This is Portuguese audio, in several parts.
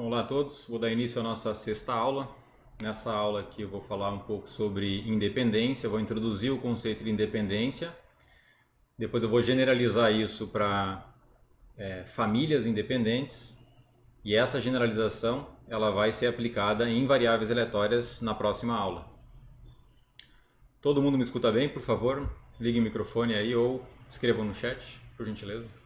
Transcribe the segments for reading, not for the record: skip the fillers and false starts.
Olá a todos, vou dar início à nossa sexta aula. Nessa aula aqui eu vou falar um pouco sobre independência, vou introduzir o conceito de independência, depois eu vou generalizar isso para famílias independentes e essa generalização ela vai ser aplicada em variáveis aleatórias na próxima aula. Todo mundo me escuta bem, por favor? Ligue o microfone aí ou escrevam no chat, por gentileza.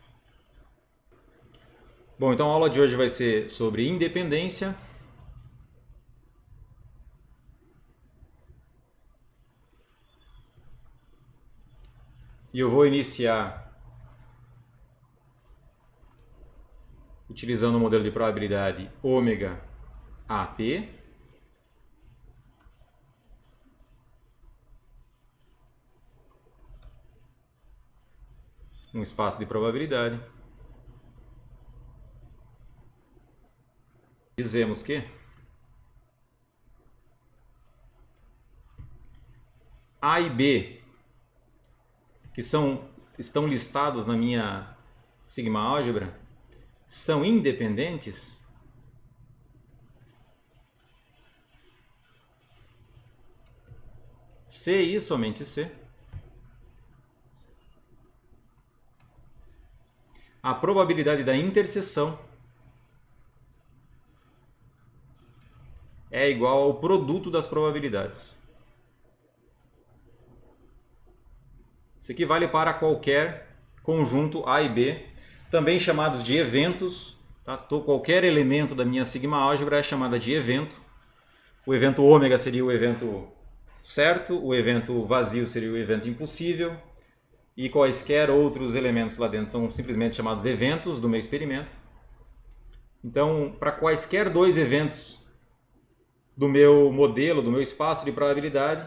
Bom, então a aula de hoje vai ser sobre independência. E eu vou iniciar utilizando o modelo de probabilidade ômega AP. Um espaço de probabilidade. Dizemos que A e B, que estão listados na minha sigma álgebra, são independentes se e somente se a probabilidade da interseção é igual ao produto das probabilidades. Isso aqui vale para qualquer conjunto A e B, também chamados de eventos. Tá? Qualquer elemento da minha sigma álgebra é chamada de evento. O evento ômega seria o evento certo, o evento vazio seria o evento impossível, e quaisquer outros elementos lá dentro são simplesmente chamados eventos do meu experimento. Então, para quaisquer dois eventos do meu modelo, do meu espaço de probabilidade,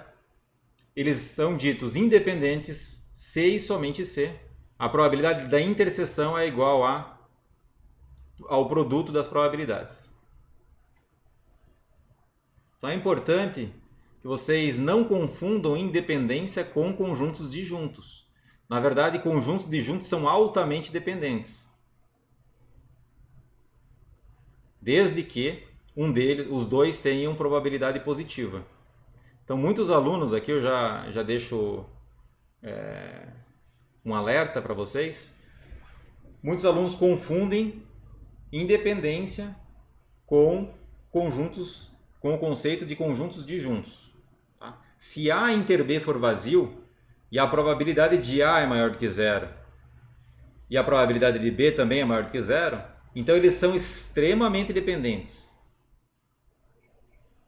eles são ditos independentes se e somente se a probabilidade da interseção é igual ao produto das probabilidades. Então é importante que vocês não confundam independência com conjuntos disjuntos. Na verdade, conjuntos disjuntos são altamente dependentes. Desde que os dois tenham probabilidade positiva. Então, muitos alunos aqui, eu já deixo um alerta para vocês. Muitos alunos confundem independência com o conceito de conjuntos disjuntos. Tá? Se A inter B for vazio e a probabilidade de A é maior do que zero e a probabilidade de B também é maior do que zero, então eles são extremamente dependentes.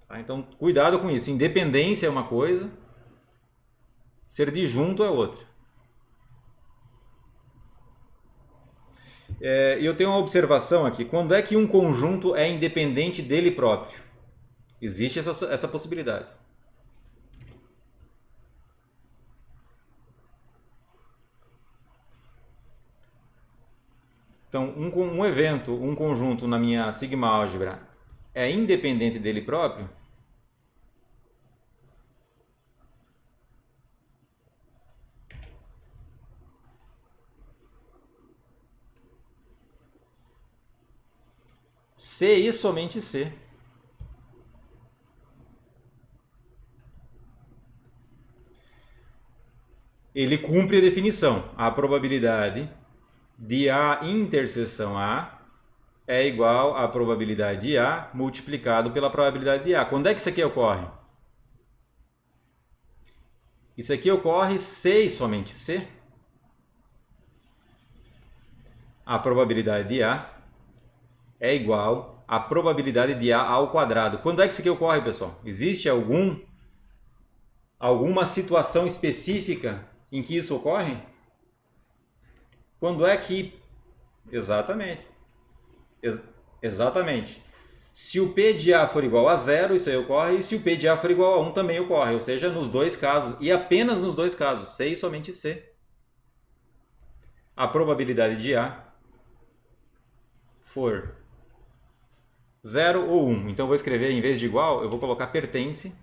Tá? Então, cuidado com isso. Independência é uma coisa, ser disjunto é outra. E eu tenho uma observação aqui. Quando é que um conjunto é independente dele próprio? Existe essa possibilidade. Então, um evento, um conjunto na minha sigma álgebra é independente dele próprio se e somente se ele cumpre a definição. A probabilidade de A interseção A é igual à probabilidade de A multiplicado pela probabilidade de A. Quando é que isso aqui ocorre? Isso aqui ocorre se e somente se a probabilidade de A é igual à probabilidade de A ao quadrado. Quando é que isso aqui ocorre, pessoal? Existe alguma situação específica em que isso ocorre? Quando é que... Exatamente. Exatamente. Se o P de A for igual a zero, isso aí ocorre, e se o P de A for igual a 1, também ocorre. Ou seja, nos dois casos, e apenas nos dois casos, se e somente se, a probabilidade de A for 0 ou 1. Então eu vou escrever, em vez de igual, eu vou colocar pertence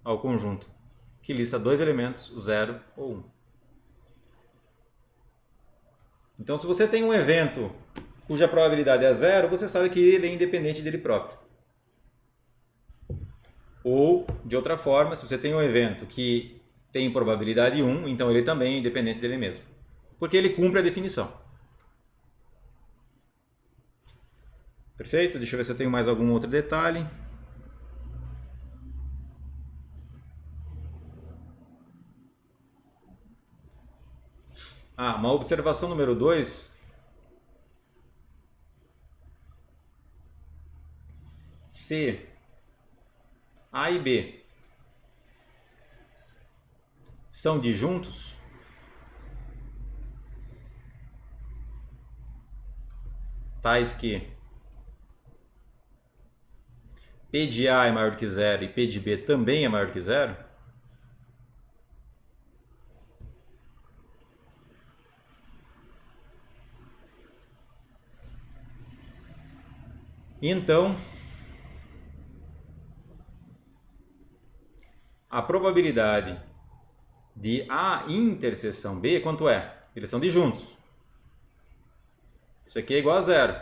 ao conjunto, que lista dois elementos, 0 ou 1. Então, se você tem um evento cuja probabilidade é zero, você sabe que ele é independente dele próprio. Ou, de outra forma, se você tem um evento que tem probabilidade 1, então ele também é independente dele mesmo. Porque ele cumpre a definição. Perfeito? Deixa eu ver se eu tenho mais algum outro detalhe. Uma observação número 2. Se A e B são disjuntos, tais que P de A é maior do que zero e P de B também é maior que zero, então a probabilidade de A interseção B, quanto é? Eles são disjuntos. Isso aqui é igual a zero.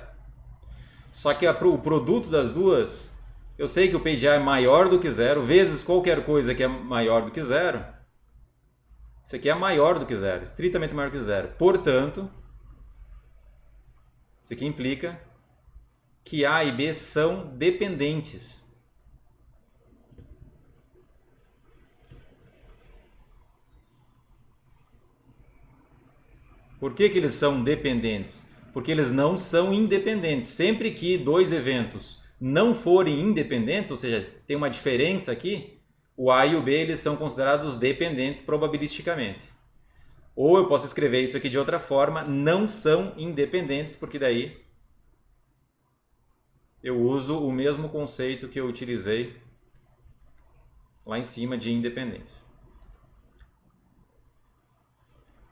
Só que o produto das duas, eu sei que o P de A é maior do que zero, vezes qualquer coisa que é maior do que zero. Isso aqui é maior do que zero, estritamente maior que zero. Portanto, isso aqui implica que A e B são dependentes. Por que eles são dependentes? Porque eles não são independentes. Sempre que dois eventos não forem independentes, ou seja, tem uma diferença aqui, o A e o B eles são considerados dependentes probabilisticamente. Ou eu posso escrever isso aqui de outra forma, não são independentes, porque daí eu uso o mesmo conceito que eu utilizei lá em cima de independência.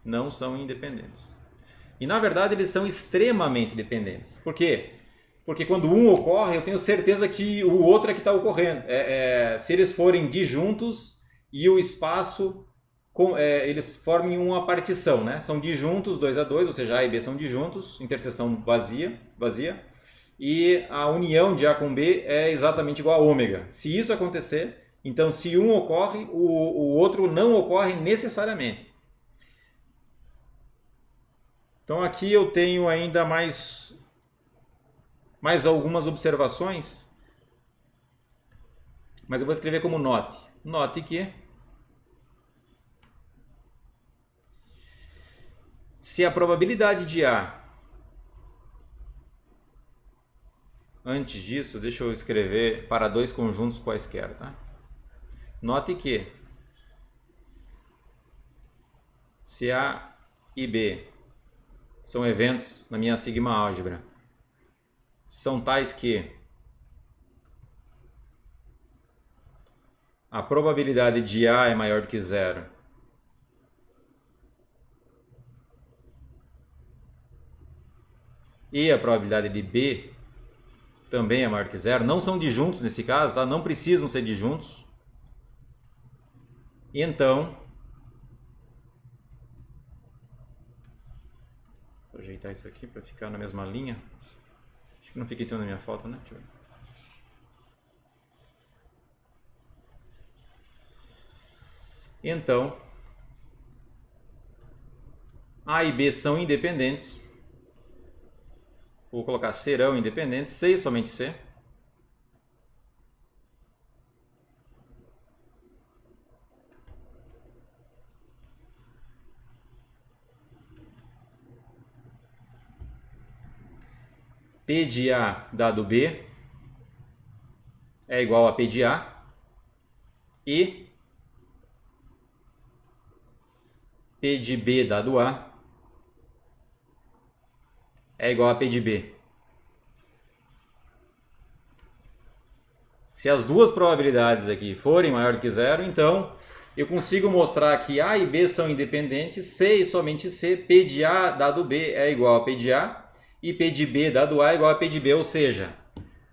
Não são independentes. E na verdade eles são extremamente dependentes. Por quê? Porque quando um ocorre, eu tenho certeza que o outro é que está ocorrendo. Se eles forem disjuntos e o espaço, eles formem uma partição, né? São disjuntos 2 a 2, ou seja, A e B são disjuntos, interseção vazia. E a união de A com B é exatamente igual a ômega. Se isso acontecer, então se um ocorre, o outro não ocorre necessariamente. Então aqui eu tenho ainda mais algumas observações, mas eu vou escrever como note. Note que se a probabilidade de A, antes disso, deixa eu escrever para dois conjuntos quaisquer, tá? Note que se A e B são eventos na minha sigma álgebra, são tais que a probabilidade de A é maior do que zero e a probabilidade de B também é maior que zero. Não são disjuntos nesse caso, tá? Não precisam ser disjuntos. Então, vou ajeitar isso aqui para ficar na mesma linha. Acho que não fica em cima da minha foto, né? Deixa eu ver. Então, A e B são independentes. Vou colocar serão independentes, C e somente C. P de A dado B é igual a P de A e P de B dado A é igual a P de B. Se as duas probabilidades aqui forem maior do que zero, então eu consigo mostrar que A e B são independentes, C e somente C, P de A dado B é igual a P de A e P de B dado A é igual a P de B. Ou seja,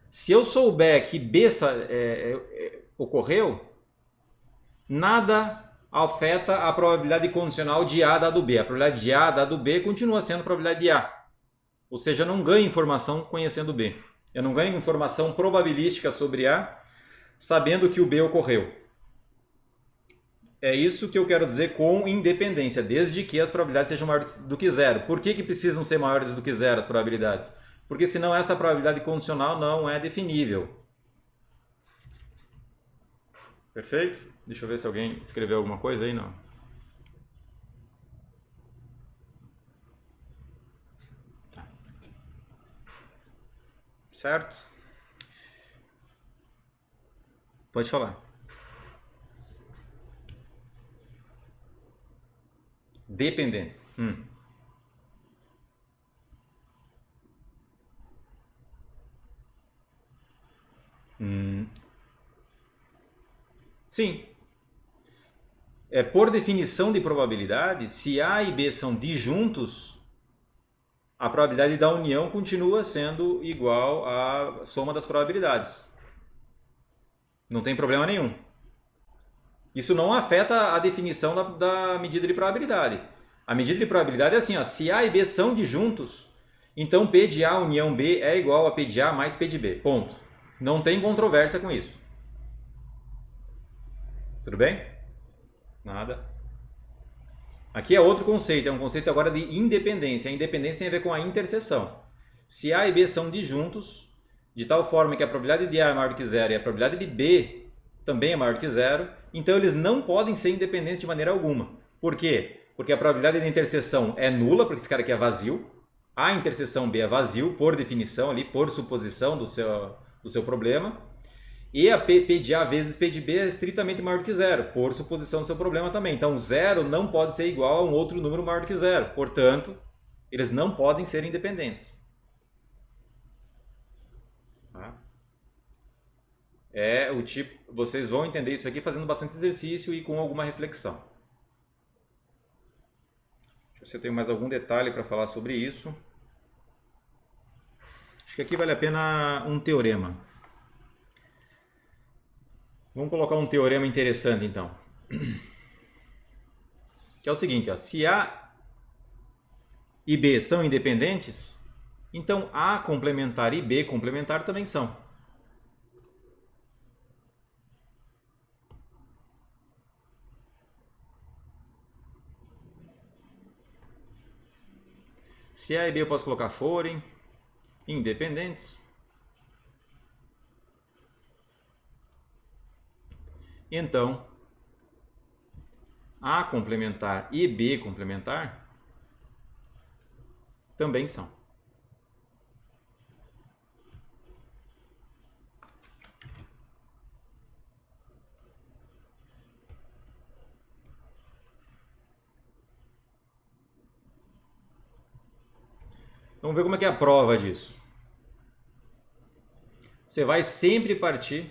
se eu souber que B ocorreu, nada afeta a probabilidade condicional de A dado B. A probabilidade de A dado B continua sendo a probabilidade de A. Ou seja, eu não ganho informação conhecendo B. Eu não ganho informação probabilística sobre A sabendo que o B ocorreu. É isso que eu quero dizer com independência, desde que as probabilidades sejam maiores do que zero. Por que precisam ser maiores do que zero as probabilidades? Porque senão essa probabilidade condicional não é definível. Perfeito? Deixa eu ver se alguém escreveu alguma coisa aí, não. Tá. Certo? Pode falar. Dependentes. Sim. Por definição de probabilidade, se A e B são disjuntos, a probabilidade da união continua sendo igual à soma das probabilidades. Não tem problema nenhum. Isso não afeta a definição da medida de probabilidade. A medida de probabilidade é assim, ó, se A e B são disjuntos, então P de A união B é igual a P de A mais P de B. Ponto. Não tem controvérsia com isso. Tudo bem? Nada. Aqui é outro conceito, é um conceito agora de independência. A independência tem a ver com a interseção. Se A e B são disjuntos, de tal forma que a probabilidade de A é maior do que zero e a probabilidade de B também é maior do que zero, então eles não podem ser independentes de maneira alguma. Por quê? Porque a probabilidade de interseção é nula, porque esse cara aqui é vazio. A interseção B é vazio, por definição, ali, por suposição do seu problema. E a P de A vezes P de B é estritamente maior do que zero, por suposição do seu problema também. Então, zero não pode ser igual a um outro número maior do que zero. Portanto, eles não podem ser independentes. Tá? É o tipo, vocês vão entender isso aqui fazendo bastante exercício e com alguma reflexão. Deixa eu ver se eu tenho mais algum detalhe para falar sobre isso. Acho que aqui vale a pena um teorema. Vamos colocar um teorema interessante, então. Que é o seguinte, ó, se A e B são independentes, então A complementar e B complementar também são. Se A e B eu posso colocar forem independentes, então A complementar e B complementar também são. Vamos ver como é que é a prova disso. Você vai sempre partir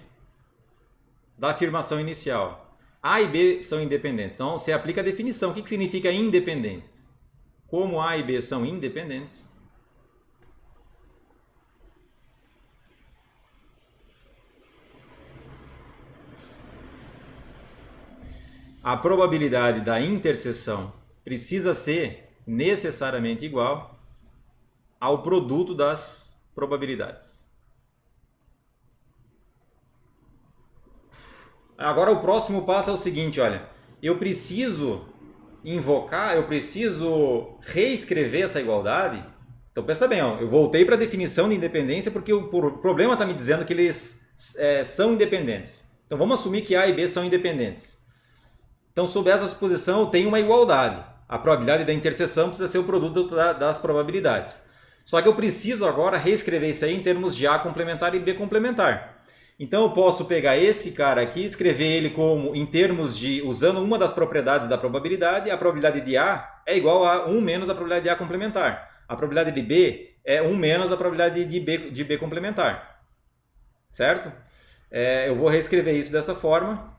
da afirmação inicial. A e B são independentes. Então, você aplica a definição. O que significa independentes? Como A e B são independentes, a probabilidade da interseção precisa ser necessariamente igual ao produto das probabilidades. Agora o próximo passo é o seguinte, olha, eu preciso reescrever essa igualdade. Então presta bem, ó, eu voltei para a definição de independência porque o problema está me dizendo que eles são independentes. Então vamos assumir que A e B são independentes. Então sob essa suposição eu tenho uma igualdade. A probabilidade da interseção precisa ser o produto das probabilidades. Só que eu preciso agora reescrever isso aí em termos de A complementar e B complementar. Então eu posso pegar esse cara aqui e escrever ele como em termos de, usando uma das propriedades da probabilidade, a probabilidade de A é igual a 1 menos a probabilidade de A complementar. A probabilidade de B é 1 menos a probabilidade de B complementar. Certo? Eu vou reescrever isso dessa forma.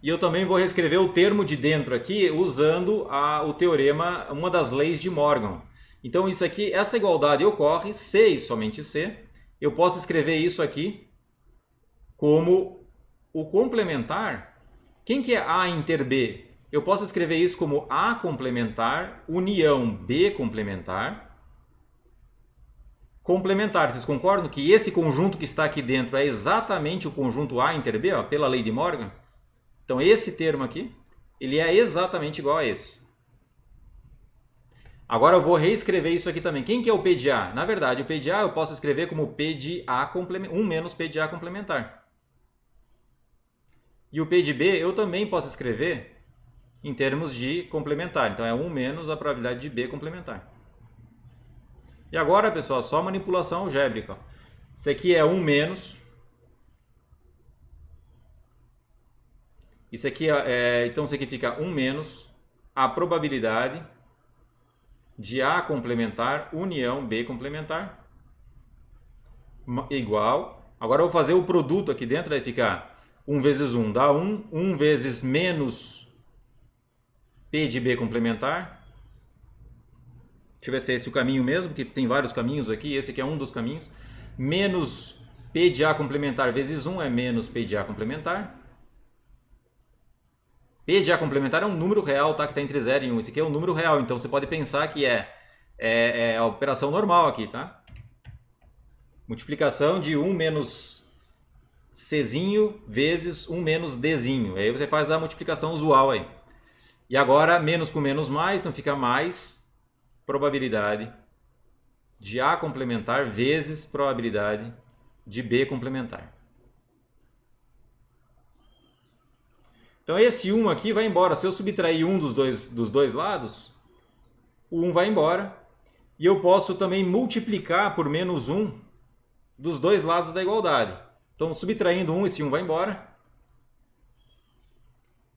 E eu também vou reescrever o termo de dentro aqui usando o teorema, uma das leis de Morgan. Então isso aqui, essa igualdade ocorre se e somente se. Eu posso escrever isso aqui como o complementar Quem que é A inter B? Eu posso escrever isso como A complementar união B complementar. Complementar, vocês concordam que esse conjunto que está aqui dentro é exatamente o conjunto A inter B, ó, pela lei de Morgan? Então esse termo aqui, ele é exatamente igual a esse. Agora eu vou reescrever isso aqui também. Quem que é o P de A? Na verdade, o P de A eu posso escrever como P de A 1 menos P de A complementar. E o P de B eu também posso escrever em termos de complementar. Então é 1 menos a probabilidade de B complementar. E agora, pessoal, só manipulação algébrica. Isso aqui é 1 menos. Isso aqui então isso aqui fica 1 menos a probabilidade de A complementar união B complementar igual. Agora eu vou fazer o produto aqui dentro, vai ficar 1 vezes 1 dá 1, 1 vezes menos P de B complementar. Deixa eu ver se é esse o caminho mesmo, porque tem vários caminhos aqui, esse aqui é um dos caminhos. Menos P de A complementar vezes 1 é menos P de A complementar. P de A complementar é um número real, tá? Que está entre 0 e 1. Esse aqui é um número real, então você pode pensar que é a operação normal aqui, tá? Multiplicação de 1 menos Czinho vezes 1 menos Dzinho. Aí você faz a multiplicação usual aí. E agora, menos com menos mais, então fica mais probabilidade de A complementar vezes probabilidade de B complementar. Então esse 1 aqui vai embora. Se eu subtrair um dos dois lados, o 1 vai embora. E eu posso também multiplicar por menos 1 dos dois lados da igualdade. Então, subtraindo 1, esse 1 vai embora.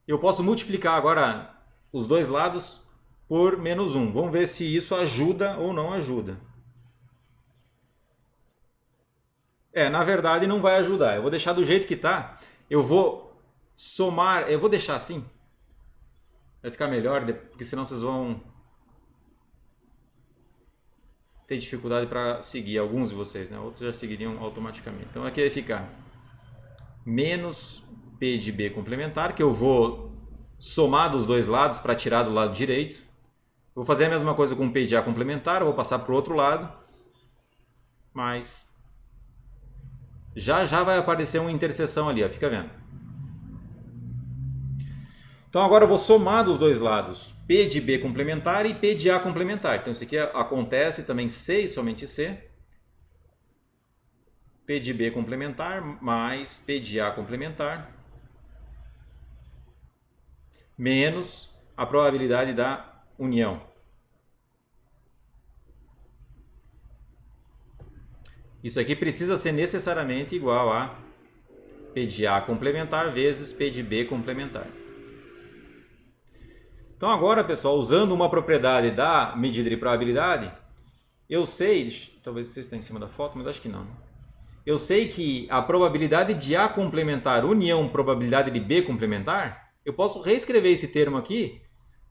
Eu posso multiplicar agora os dois lados por menos 1. Vamos ver se isso ajuda ou não ajuda. Na verdade não vai ajudar. Eu vou deixar do jeito que está. Eu vou somar, eu vou deixar assim. Vai ficar melhor, porque senão vocês vão ter dificuldade para seguir, alguns de vocês, né? Outros já seguiriam automaticamente. Então aqui vai ficar menos P de B complementar, que eu vou somar dos dois lados para tirar do lado direito. Vou fazer a mesma coisa com P de A complementar, eu vou passar para o outro lado, mas já vai aparecer uma interseção ali, ó, fica vendo. Então agora eu vou somar dos dois lados P de B complementar e P de A complementar. Então isso aqui acontece também C e somente C. P de B complementar mais P de A complementar menos a probabilidade da união. Isso aqui precisa ser necessariamente igual a P de A complementar vezes P de B complementar. Então agora, pessoal, usando uma propriedade da medida de probabilidade, eu sei, talvez você esteja em cima da foto, mas acho que não. Eu sei que a probabilidade de A complementar união probabilidade de B complementar, eu posso reescrever esse termo aqui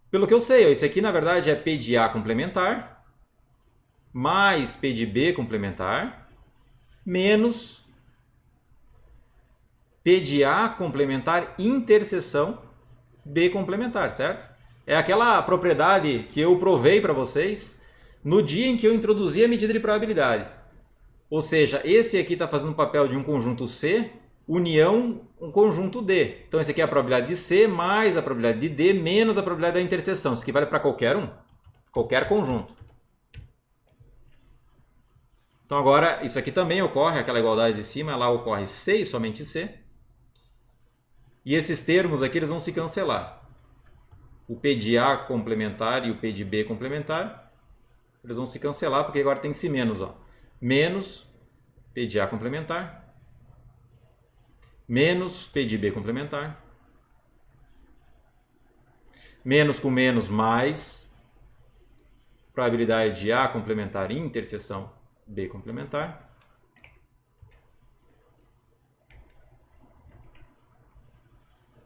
pelo que eu sei. Esse aqui, na verdade, é P de A complementar mais P de B complementar menos P de A complementar interseção B complementar, certo? É aquela propriedade que eu provei para vocês no dia em que eu introduzi a medida de probabilidade. Ou seja, esse aqui está fazendo o papel de um conjunto C, união um conjunto D. Então, esse aqui é a probabilidade de C mais a probabilidade de D menos a probabilidade da interseção. Isso aqui vale para qualquer um, qualquer conjunto. Então, agora, isso aqui também ocorre, aquela igualdade de cima, lá ocorre C e somente C. E esses termos aqui eles vão se cancelar. O P de A complementar e o P de B complementar, eles vão se cancelar, porque agora tem esse menos, ó. Menos P de A complementar, menos P de B complementar, menos com menos mais probabilidade de A complementar e interseção B complementar.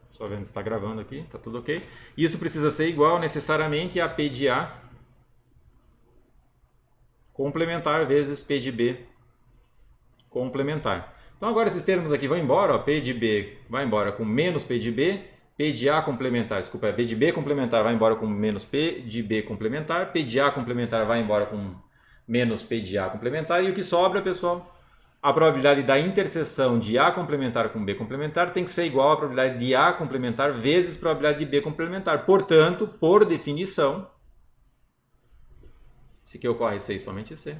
Só vendo se está gravando aqui, está tudo ok. Isso precisa ser igual necessariamente a P de A complementar vezes P de B complementar. Então agora esses termos aqui vão embora, ó, P de B vai embora com menos P de B P de A complementar, desculpa, P de B complementar vai embora com menos P de B complementar, P de A complementar vai embora com menos P de A complementar, e o que sobra, pessoal, a probabilidade da interseção de A complementar com B complementar tem que ser igual à probabilidade de A complementar vezes a probabilidade de B complementar. Portanto, por definição, se aqui ocorre C e somente C,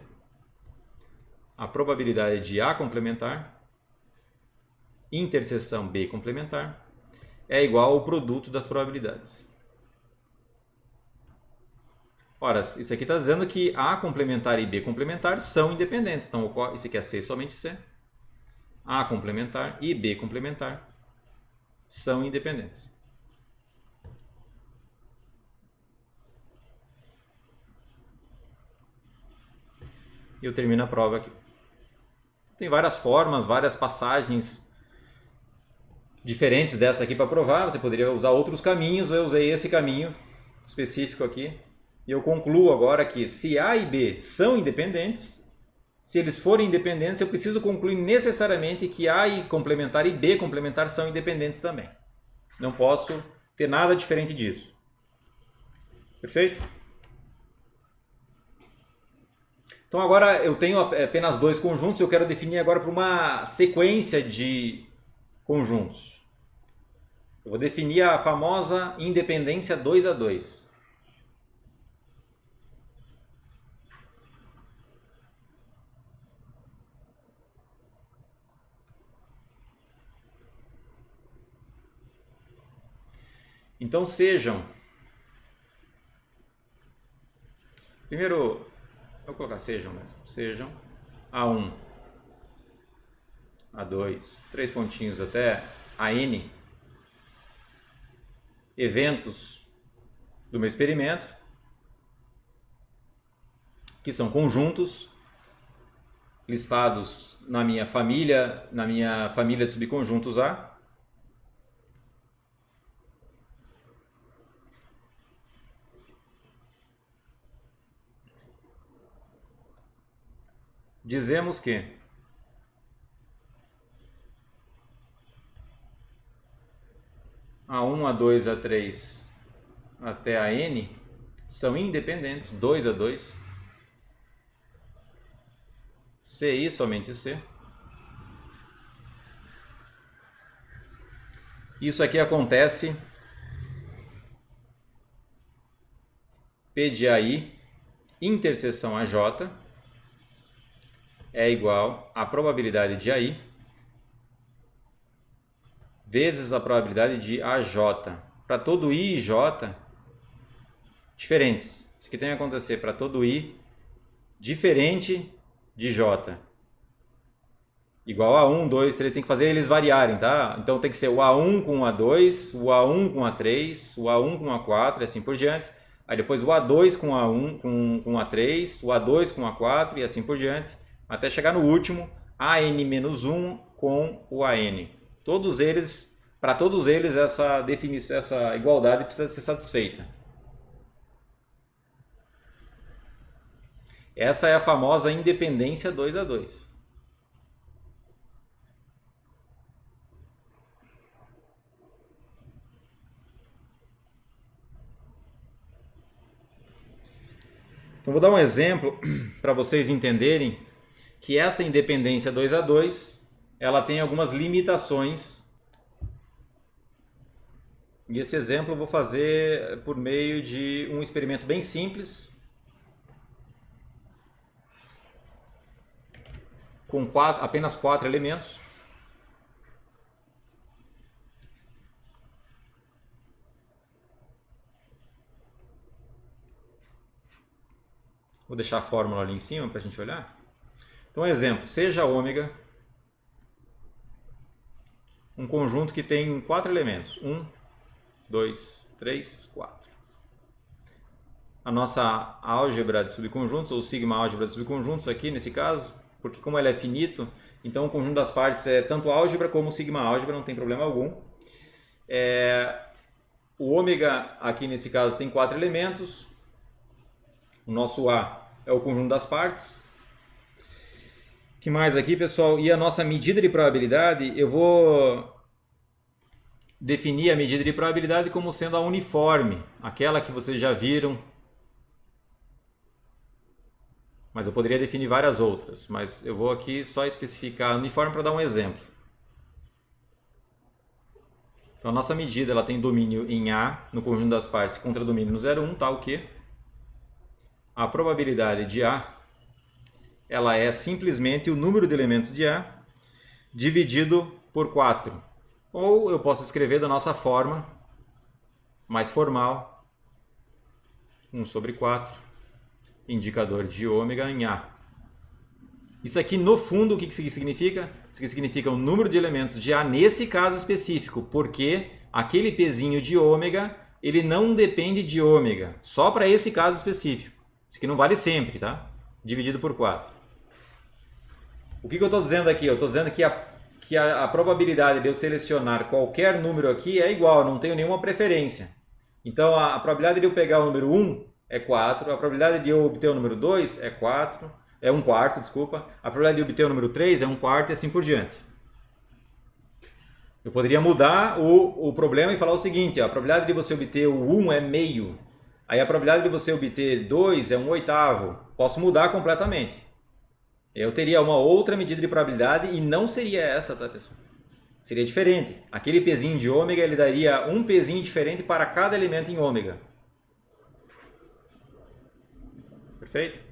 a probabilidade de A complementar interseção B complementar é igual ao produto das probabilidades. Ora, isso aqui está dizendo que A complementar e B complementar são independentes. Então, isso aqui é C somente C. A complementar e B complementar são independentes. E eu termino a prova aqui. Tem várias formas, várias passagens diferentes dessa aqui para provar. Você poderia usar outros caminhos, eu usei esse caminho específico aqui. E eu concluo agora que se A e B são independentes, se eles forem independentes, eu preciso concluir necessariamente que A e complementar e B complementar são independentes também. Não posso ter nada diferente disso. Perfeito? Então agora eu tenho apenas dois conjuntos, eu quero definir agora para uma sequência de conjuntos. Eu vou definir a famosa independência 2 a 2. Então sejam, primeiro, vou colocar sejam mesmo, sejam A1, A2, 3 pontinhos até AN, eventos do meu experimento, que são conjuntos listados na minha família de subconjuntos A. Dizemos que A1, A2, A3 até AN são independentes, 2 a 2, C e somente C. Isso aqui acontece P de AI interseção AJ é igual à probabilidade de AI vezes a probabilidade de AJ. Para todo I e J diferentes. Isso aqui tem que acontecer para todo I diferente de J. Igual a 1, 2, 3, tem que fazer eles variarem, tá? Então tem que ser o A1 com o A2, o A1 com o A3, o A1 com o A4 e assim por diante. Aí depois o A2 com o A1 com o A3, o A2 com o A4 e assim por diante. Até chegar no último, AN-1 com o AN. Todos eles, para todos eles, essa igualdade precisa ser satisfeita. Essa é a famosa independência 2 a 2. Então vou dar um exemplo para vocês entenderem que essa independência 2 a 2, ela tem algumas limitações. E esse exemplo eu vou fazer por meio de um experimento bem simples, com apenas 4 elementos. Vou deixar a fórmula ali em cima para a gente olhar. Então, exemplo, seja ômega um conjunto que tem 4 elementos. 1, 2, 3, 4. A nossa álgebra de subconjuntos, ou sigma álgebra de subconjuntos aqui nesse caso, porque como ela é finito, então o conjunto das partes é tanto álgebra como sigma álgebra, não tem problema algum. O ômega aqui nesse caso tem 4 elementos. O nosso A é o conjunto das partes. O que mais aqui, pessoal? E a nossa medida de probabilidade, eu vou definir a medida de probabilidade como sendo a uniforme, aquela que vocês já viram. Mas eu poderia definir várias outras, mas eu vou aqui só especificar a uniforme para dar um exemplo. Então a nossa medida ela tem domínio em A no conjunto das partes contra domínio no 0,1, tal que a probabilidade de A ela é simplesmente o número de elementos de A dividido por 4. Ou eu posso escrever da nossa forma mais formal, 1 sobre 4, indicador de ômega em A. Isso aqui, no fundo, o que significa? Isso aqui significa o número de elementos de A nesse caso específico, porque aquele pezinho de ômega, ele não depende de ômega, só para esse caso específico. Isso aqui não vale sempre, tá? Dividido por 4. O que eu estou dizendo aqui? Eu estou dizendo que a probabilidade de eu selecionar qualquer número aqui é igual, não tenho nenhuma preferência. Então, a probabilidade de eu pegar o número 1 é 4, a probabilidade de eu obter o número 2 é 4, é 1 quarto, desculpa. A probabilidade de obter o número 3 é 1 quarto e assim por diante. Eu poderia mudar o problema e falar o seguinte, ó, a probabilidade de você obter o 1 é meio. Aí a probabilidade de você obter 2 é 1 oitavo. Posso mudar completamente. Eu teria uma outra medida de probabilidade e não seria essa, tá, pessoal? Seria diferente. Aquele pezinho de ômega, ele daria um pezinho diferente para cada elemento em ômega. Perfeito?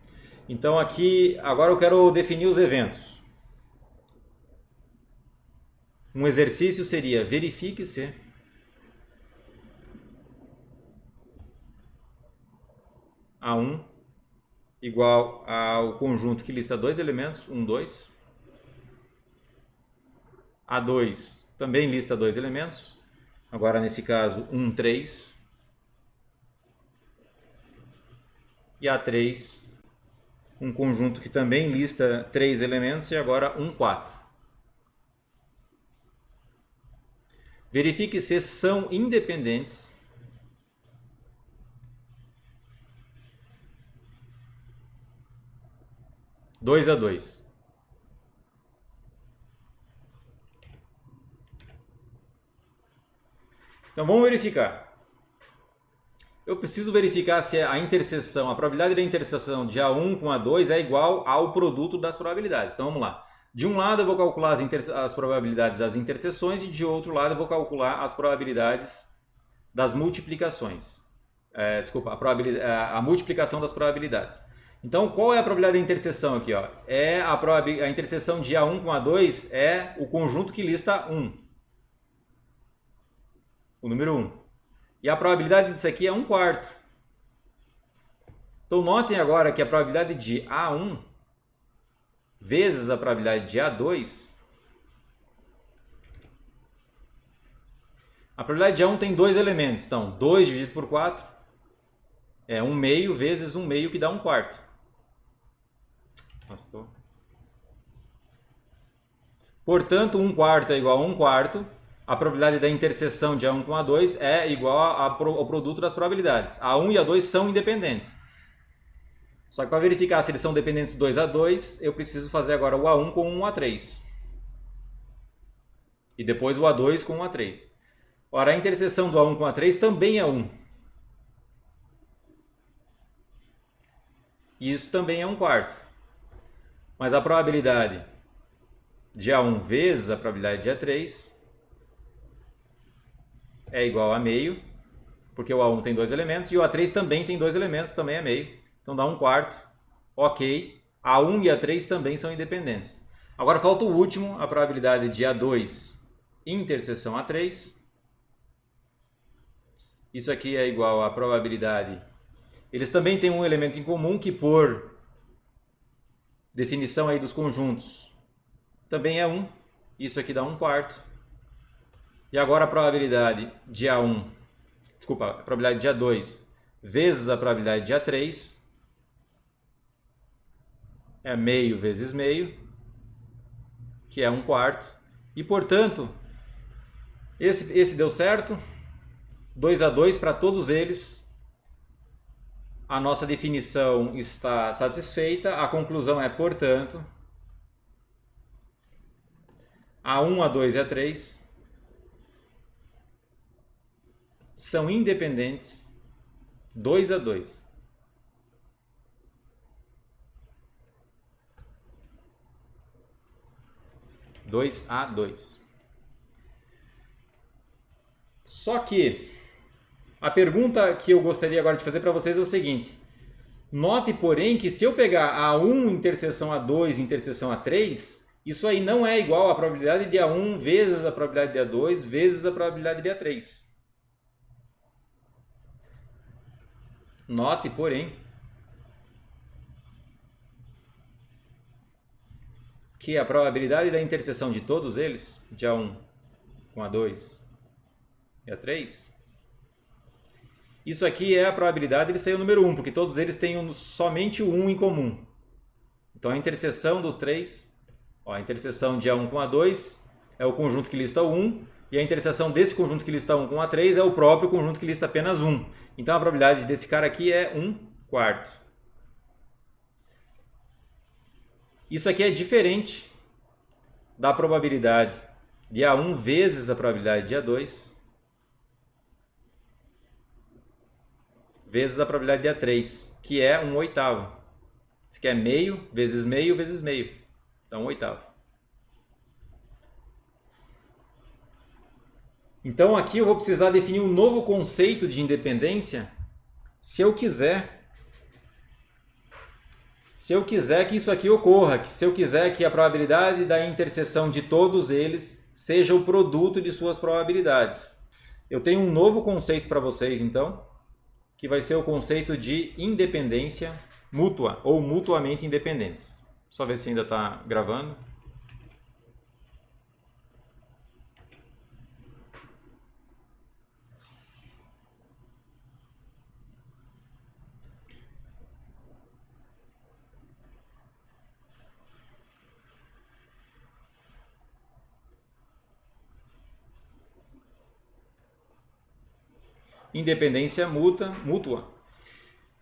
Então aqui, agora eu quero definir os eventos. Um exercício seria verifique se A1 igual ao conjunto que lista dois elementos, 1, 2. A2 também lista dois elementos, agora nesse caso 1, 3. E A3, um conjunto que também lista 3 elementos e agora 1, 4. Verifique se são independentes dois a 2. Então vamos verificar. Eu preciso verificar se a interseção, a probabilidade da interseção de A1 com A2 é igual ao produto das probabilidades. Então vamos lá. De um lado eu vou calcular as probabilidades das interseções e de outro lado eu vou calcular as probabilidades das multiplicações. Desculpa, a multiplicação das probabilidades. Então qual é a probabilidade da interseção aqui? Ó? A interseção de A1 com A2 é o conjunto que lista 1. O número 1. E a probabilidade disso aqui é 1 quarto. Então notem agora que a probabilidade de A1 vezes a probabilidade de A2, a probabilidade de A1 tem dois elementos. Então 2 dividido por 4 é 1 meio vezes 1 meio que dá 1 quarto. Portanto, 1 quarto é igual a 1 quarto. A probabilidade da interseção de A1 com A2 é igual ao produto das probabilidades. A1 e A2 são independentes. Só que para verificar se eles são dependentes 2 a 2, eu preciso fazer agora o A1 com 1 a 3. E depois o A2 com 1 a 3. Ora, a interseção do A1 com A3 também é 1. E isso também é 1 quarto. Mas a probabilidade de A1 vezes a probabilidade de A3 é igual a meio, porque o A1 tem dois elementos e o A3 também tem dois elementos, também é meio. Então dá 1 quarto. Ok. A1 e A3 também são independentes. Agora falta o último, a probabilidade de A2 interseção A3. Isso aqui é igual à probabilidade. Eles também têm um elemento em comum que, por definição aí dos conjuntos, também é 1. Isso aqui dá 1 quarto. E agora a probabilidade de A1, desculpa, a probabilidade de A2 vezes a probabilidade de A3 é meio vezes meio, que é 1 quarto. E, portanto, esse deu certo. 2 a 2 para todos eles. A nossa definição está satisfeita. A conclusão é, portanto, A1, A2 e A3 são independentes 2 a 2. Dois a 2. Só que a pergunta que eu gostaria agora de fazer para vocês é o seguinte. Note, porém, que se eu pegar A1 interseção A2 interseção A3, isso aí não é igual à probabilidade de A1 vezes a probabilidade de A2 vezes a probabilidade de A3. Note, porém, que a probabilidade da interseção de todos eles, de A1 com A2 e A3, isso aqui é a probabilidade de sair o número 1, porque todos eles têm somente o 1 em comum. Então a interseção dos três, ó, a interseção de A1 com A2 é o conjunto que lista o 1, e a interseção desse conjunto que lista 1 com A3 é o próprio conjunto que lista apenas 1. Então a probabilidade desse cara aqui é 1/4. Isso aqui é diferente da probabilidade de A1 vezes a probabilidade de A2 vezes a probabilidade de A3, que é 1/8. Isso aqui é meio vezes meio vezes meio. Então 1/8. Então aqui eu vou precisar definir um novo conceito de independência se eu quiser que isso aqui ocorra, se eu quiser que a probabilidade da interseção de todos eles seja o produto de suas probabilidades. Eu tenho um novo conceito para vocês, então, que vai ser o conceito de independência mútua, ou mutuamente independentes. Só ver se ainda está gravando. Independência mútua.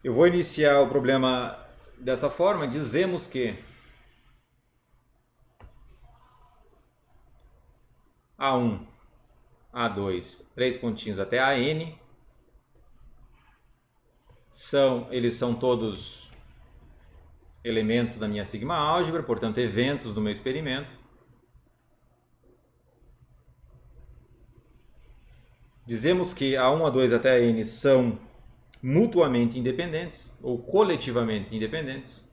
Eu vou iniciar o problema dessa forma. Dizemos que A1, A2, 3 pontinhos até AN, eles são todos elementos da minha sigma álgebra, portanto eventos do meu experimento. Dizemos que A1, A2 até AN são mutuamente independentes ou coletivamente independentes.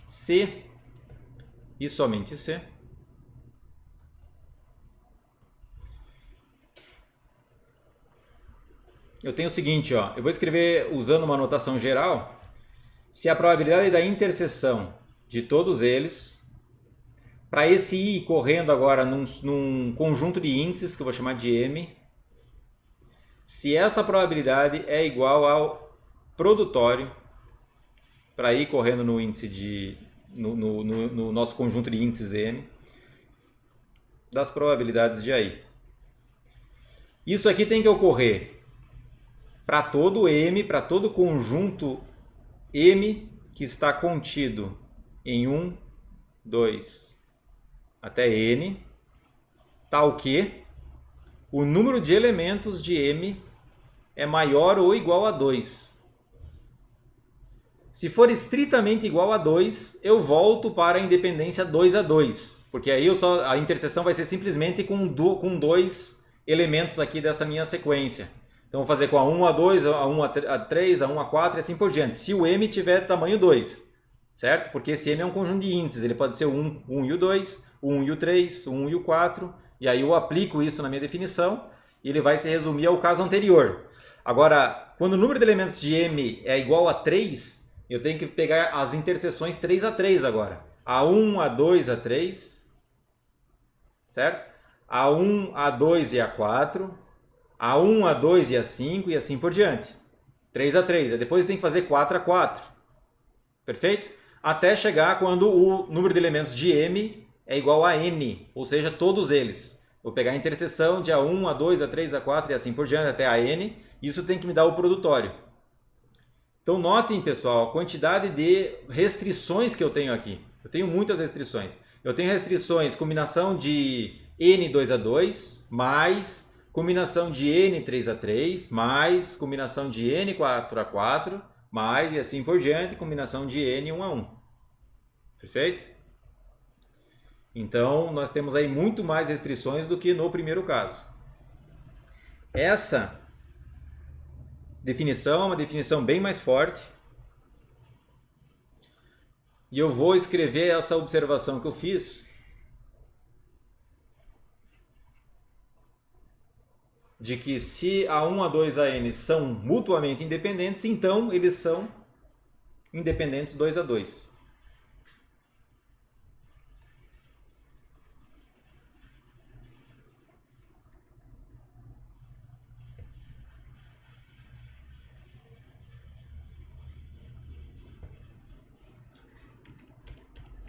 Se e somente se eu tenho o seguinte, ó, eu vou escrever usando uma notação geral, se a probabilidade da interseção de todos eles, para esse I correndo agora num conjunto de índices, que eu vou chamar de M, se essa probabilidade é igual ao produtório, para I correndo no índice no nosso conjunto de índices M, das probabilidades de AI. Isso aqui tem que ocorrer para todo M, para todo conjunto M que está contido em 1, 2 até N, tal que o número de elementos de M é maior ou igual a 2. Se for estritamente igual a 2, eu volto para a independência 2 a 2, porque aí a interseção vai ser simplesmente com 2 elementos aqui dessa minha sequência. Então, vou fazer com A1, A2, A1, A3, A1, A4 e assim por diante. Se o M tiver tamanho 2, certo? Porque esse M é um conjunto de índices. Ele pode ser o 1 e o 2, o 1 e o 3, o 1 e o 4. E aí eu aplico isso na minha definição e ele vai se resumir ao caso anterior. Agora, quando o número de elementos de M é igual a 3, eu tenho que pegar as interseções 3 a 3 agora. A1, A2, A3, certo? A1, A2 e A4, A1, A2 e A5 e assim por diante. 3 a 3. Depois tem que fazer 4 a 4. Perfeito? Até chegar quando o número de elementos de M é igual a N, ou seja, todos eles. Vou pegar a interseção de A1, A2, A3, A4 e assim por diante até a N. Isso tem que me dar o produtório. Então notem, pessoal, a quantidade de restrições que eu tenho aqui. Eu tenho muitas restrições. Eu tenho restrições, combinação de N2A2, mais combinação de N3A3, mais combinação de N4A4, mais e assim por diante, combinação de N1A1. Perfeito? Então, nós temos aí muito mais restrições do que no primeiro caso. Essa definição é uma definição bem mais forte. E eu vou escrever essa observação que eu fiz de que se A1, A2, AN são mutuamente independentes, então eles são independentes 2 a 2.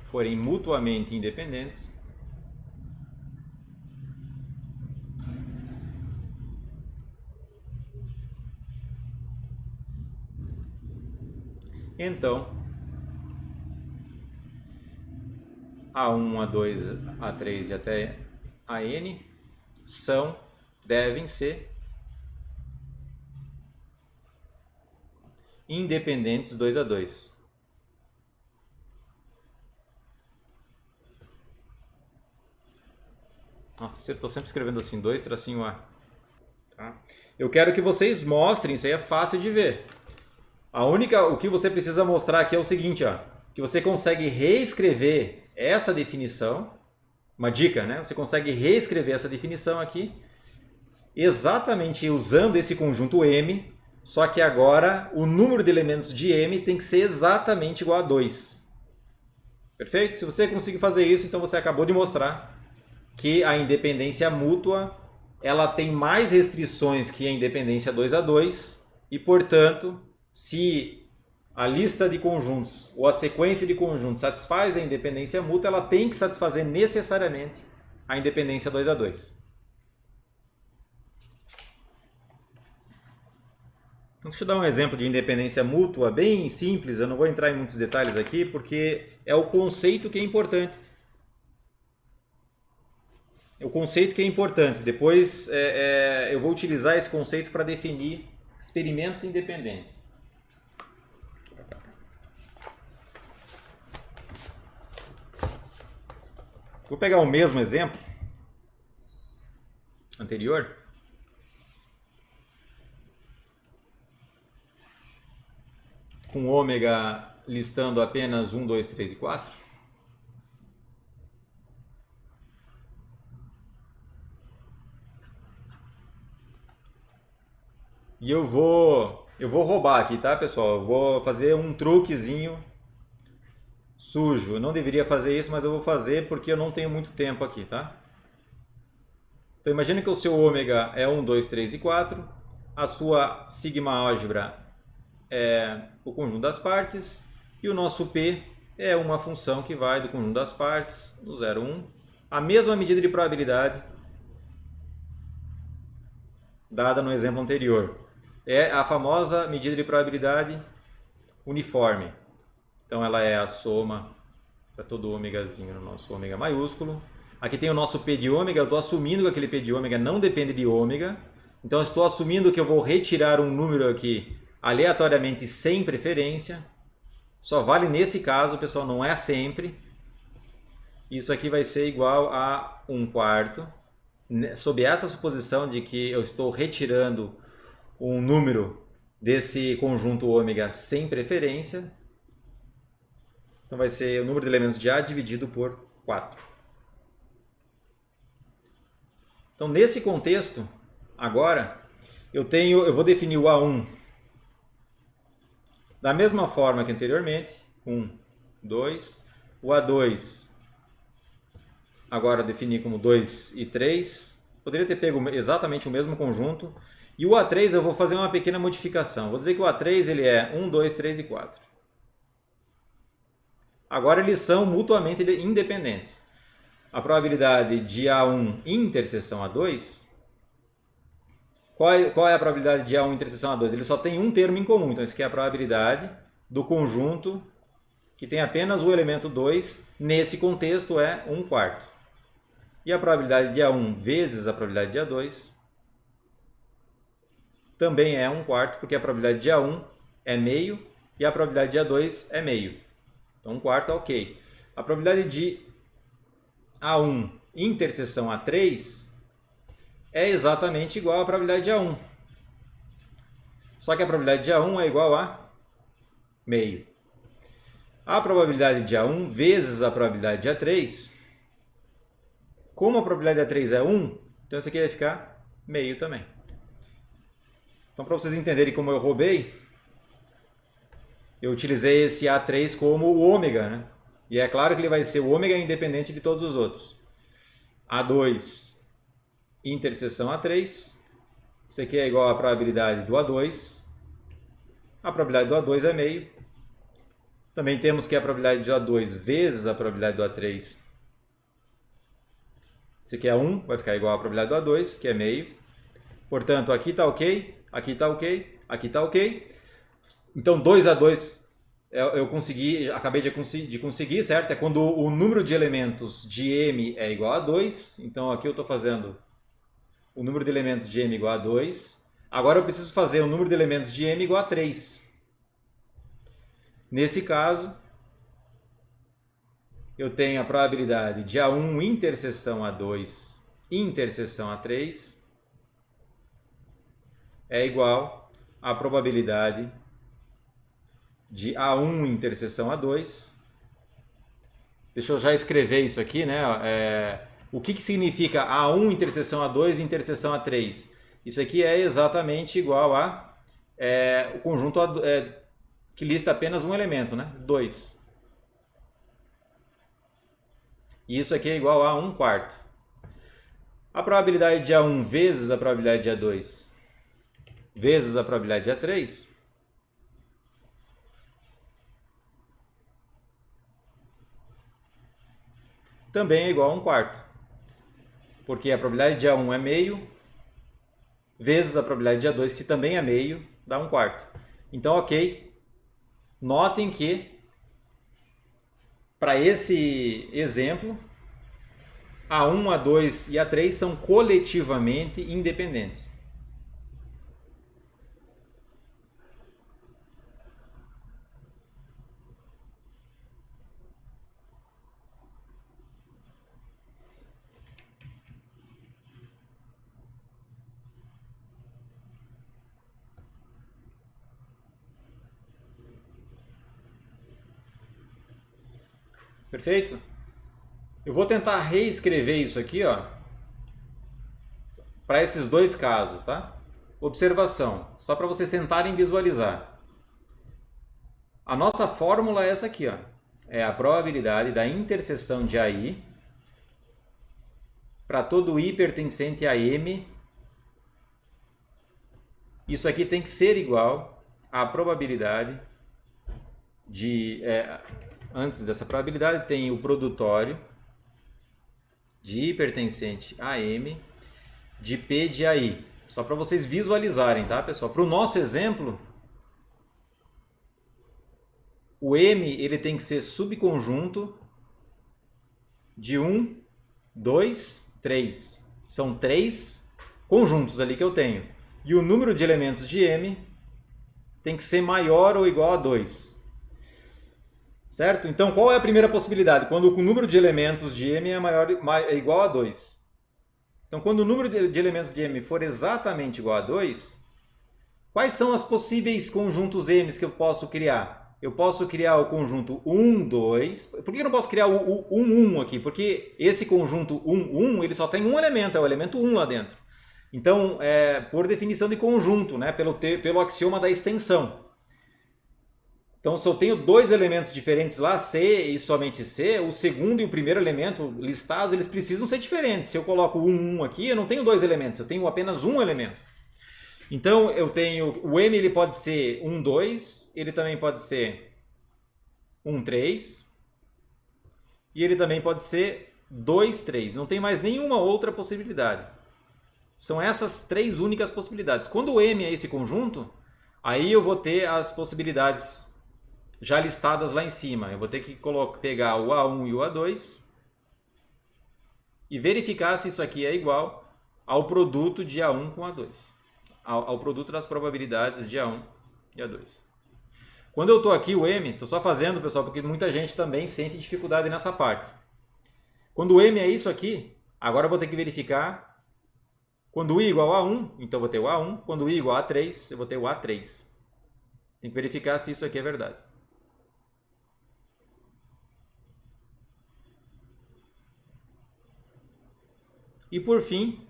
Forem mutuamente independentes, então A1, A2, A3 e até AN devem ser independentes 2 a 2. Nossa, eu estou sempre escrevendo assim, 2 tracinho A. Tá? Eu quero que vocês mostrem, isso aí é fácil de ver. O que você precisa mostrar aqui é o seguinte, ó, que você consegue reescrever essa definição, uma dica, né? Você consegue reescrever essa definição aqui, exatamente usando esse conjunto M, só que agora o número de elementos de M tem que ser exatamente igual a 2. Perfeito? Se você conseguir fazer isso, então você acabou de mostrar que a independência mútua ela tem mais restrições que a independência 2 a 2 e, portanto, se a lista de conjuntos ou a sequência de conjuntos satisfaz a independência mútua, ela tem que satisfazer necessariamente a independência 2 a 2. Deixa eu dar um exemplo de independência mútua bem simples, eu não vou entrar em muitos detalhes aqui porque é o conceito que é importante. É o conceito que é importante. Depois eu vou utilizar esse conceito para definir experimentos independentes. Vou pegar o mesmo exemplo anterior. Com ômega listando apenas 1, 2, 3 e 4. E eu vou roubar aqui, tá, pessoal? Eu vou fazer um truquezinho sujo. Eu não deveria fazer isso, mas eu vou fazer porque eu não tenho muito tempo aqui, tá? Então imagine que o seu ômega é 1, 2, 3 e 4. A sua sigma álgebra é o conjunto das partes. E o nosso P é uma função que vai do conjunto das partes, do 0, 1. A mesma medida de probabilidade dada no exemplo anterior. É a famosa medida de probabilidade uniforme. Então ela é a soma para todo ômegazinho no nosso ômega maiúsculo. Aqui tem o nosso P de ômega, eu estou assumindo que aquele P de ômega não depende de ômega. Então eu estou assumindo que eu vou retirar um número aqui aleatoriamente sem preferência. Só vale nesse caso, pessoal, não é sempre. Isso aqui vai ser igual a 1/4. Sob essa suposição de que eu estou retirando um número desse conjunto ômega sem preferência. Então vai ser o número de elementos de A dividido por 4. Então nesse contexto, agora, eu vou definir o A1 da mesma forma que anteriormente. 1, 2. O A2 agora definir como 2 e 3. Poderia ter pego exatamente o mesmo conjunto. E o A3 eu vou fazer uma pequena modificação. Vou dizer que o A3 ele é 1, 2, 3 e 4. Agora eles são mutuamente independentes. a probabilidade de A1 interseção A2, qual é a probabilidade de A1 interseção A2? Ele só tem um termo em comum, então isso aqui é a probabilidade do conjunto que tem apenas o elemento 2, nesse contexto é 1/4. E a probabilidade de A1 vezes a probabilidade de A2 também é 1/4, porque a probabilidade de A1 é meio e a probabilidade de A2 é meio. Então 1/4 é ok. A probabilidade de A1 interseção A3 é exatamente igual à probabilidade de A1. Só que a probabilidade de A1 é igual a meio. A probabilidade de A1 vezes a probabilidade de A3, como a probabilidade de A3 é 1, então isso aqui vai ficar meio também. Então, para vocês entenderem como eu roubei, eu utilizei esse A3 como o ômega, né? E é claro que ele vai ser o ômega independente de todos os outros. A2 interseção A3, isso aqui é igual à probabilidade do A2. A probabilidade do A2 é meio. Também temos que a probabilidade do A2 vezes a probabilidade do A3. Isso aqui é 1, vai ficar igual à probabilidade do A2, que é meio. Portanto, aqui está ok, aqui está ok, aqui está ok. Então, 2A2 eu consegui, acabei de conseguir, certo? É quando o número de elementos de M é igual a 2. Então, aqui eu estou fazendo o número de elementos de M igual a 2. Agora eu preciso fazer o número de elementos de M igual a 3. Nesse caso, eu tenho a probabilidade de A1 interseção A2 interseção A3 é igual à probabilidade de A1 interseção A2. Deixa eu já escrever isso aqui, né? O que significa A1 interseção A2 interseção A3? Isso aqui é exatamente igual a o conjunto que lista apenas um elemento, né? 2. E isso aqui é igual a 1/4. A probabilidade de A1 vezes a probabilidade de A2 vezes a probabilidade de A3 também é igual a 1/4. Porque a probabilidade de A1 é meio vezes a probabilidade de A2, que também é meio, dá 1/4. Então, ok. Notem que para esse exemplo, A1, A2 e A3 são coletivamente independentes. Perfeito? Eu vou tentar reescrever isso aqui, ó, para esses dois casos, tá? Observação, só para vocês tentarem visualizar. A nossa fórmula é essa aqui, ó. É a probabilidade da interseção de AI para todo I pertencente a M. Isso aqui tem que ser igual à probabilidade de... antes dessa probabilidade tem o produtório de I pertencente a M de P de AI. Só para vocês visualizarem, tá, pessoal? Para o nosso exemplo, o M ele tem que ser subconjunto de 1, 2, 3. São 3 conjuntos ali que eu tenho. E o número de elementos de M tem que ser maior ou igual a 2. Certo? Então, qual é a primeira possibilidade? Quando o número de elementos de M é igual a 2. Então, quando o número de elementos de M for exatamente igual a 2, quais são as possíveis conjuntos M que eu posso criar? Eu posso criar o conjunto 1, 2. Por que eu não posso criar o 1, 1 aqui? Porque esse conjunto 1, 1, ele só tem um elemento, é o elemento 1 lá dentro. Então, por definição de conjunto, né? Pelo axioma da extensão. Então, se eu tenho dois elementos diferentes lá, C e somente C, o segundo e o primeiro elemento listados, eles precisam ser diferentes. Se eu coloco 1, 1 aqui, eu não tenho dois elementos, eu tenho apenas um elemento. Então, eu tenho o M, ele pode ser 1, 2, ele também pode ser 1, 3, e ele também pode ser 2, 3. Não tem mais nenhuma outra possibilidade. São essas três únicas possibilidades. Quando o M é esse conjunto, aí eu vou ter as possibilidades já listadas lá em cima. Eu vou ter que pegar o A1 e o A2 e verificar se isso aqui é igual ao produto de A1 com A2. Ao produto das probabilidades de A1 e A2. Quando eu estou aqui, o M, estou só fazendo, pessoal, porque muita gente também sente dificuldade nessa parte. Quando o M é isso aqui, agora eu vou ter que verificar. Quando o I igual a 1, então eu vou ter o A1. Quando o I igual a 3, eu vou ter o A3. Tem que verificar se isso aqui é verdade. E por fim,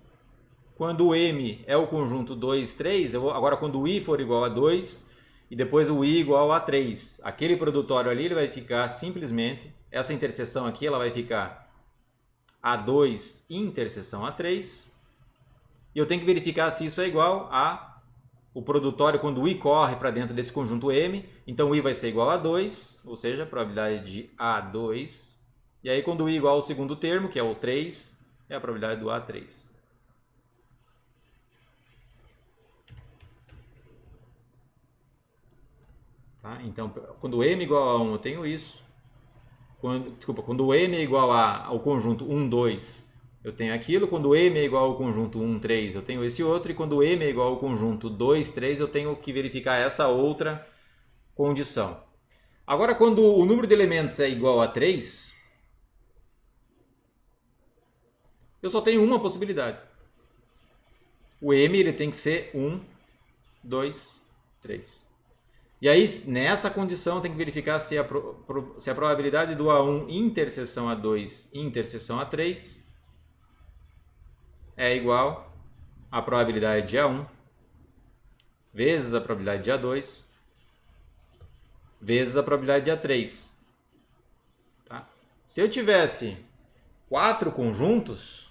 quando o M é o conjunto 2, 3, agora quando o I for igual a 2 e depois o I igual a 3, aquele produtório ali ele vai ficar simplesmente, essa interseção aqui ela vai ficar A2 interseção A3. E eu tenho que verificar se isso é igual a o produtório quando o I corre para dentro desse conjunto M. Então o I vai ser igual a 2, ou seja, a probabilidade de A2. E aí quando o I igual ao segundo termo, que é o 3, é a probabilidade do A3. Tá? Então, quando o M é igual a 1, eu tenho isso. Quando o M é igual ao conjunto 1, 2, eu tenho aquilo. Quando o M é igual ao conjunto 1, 3, eu tenho esse outro. E quando o M é igual ao conjunto 2, 3, eu tenho que verificar essa outra condição. Agora, quando o número de elementos é igual a 3, eu só tenho uma possibilidade. O M ele tem que ser 1, 2, 3. E aí, nessa condição, tem que verificar se a probabilidade do A1 interseção A2 interseção A3 é igual à probabilidade de A1 vezes a probabilidade de A2 vezes a probabilidade de A3. Tá? Se eu tivesse 4 conjuntos,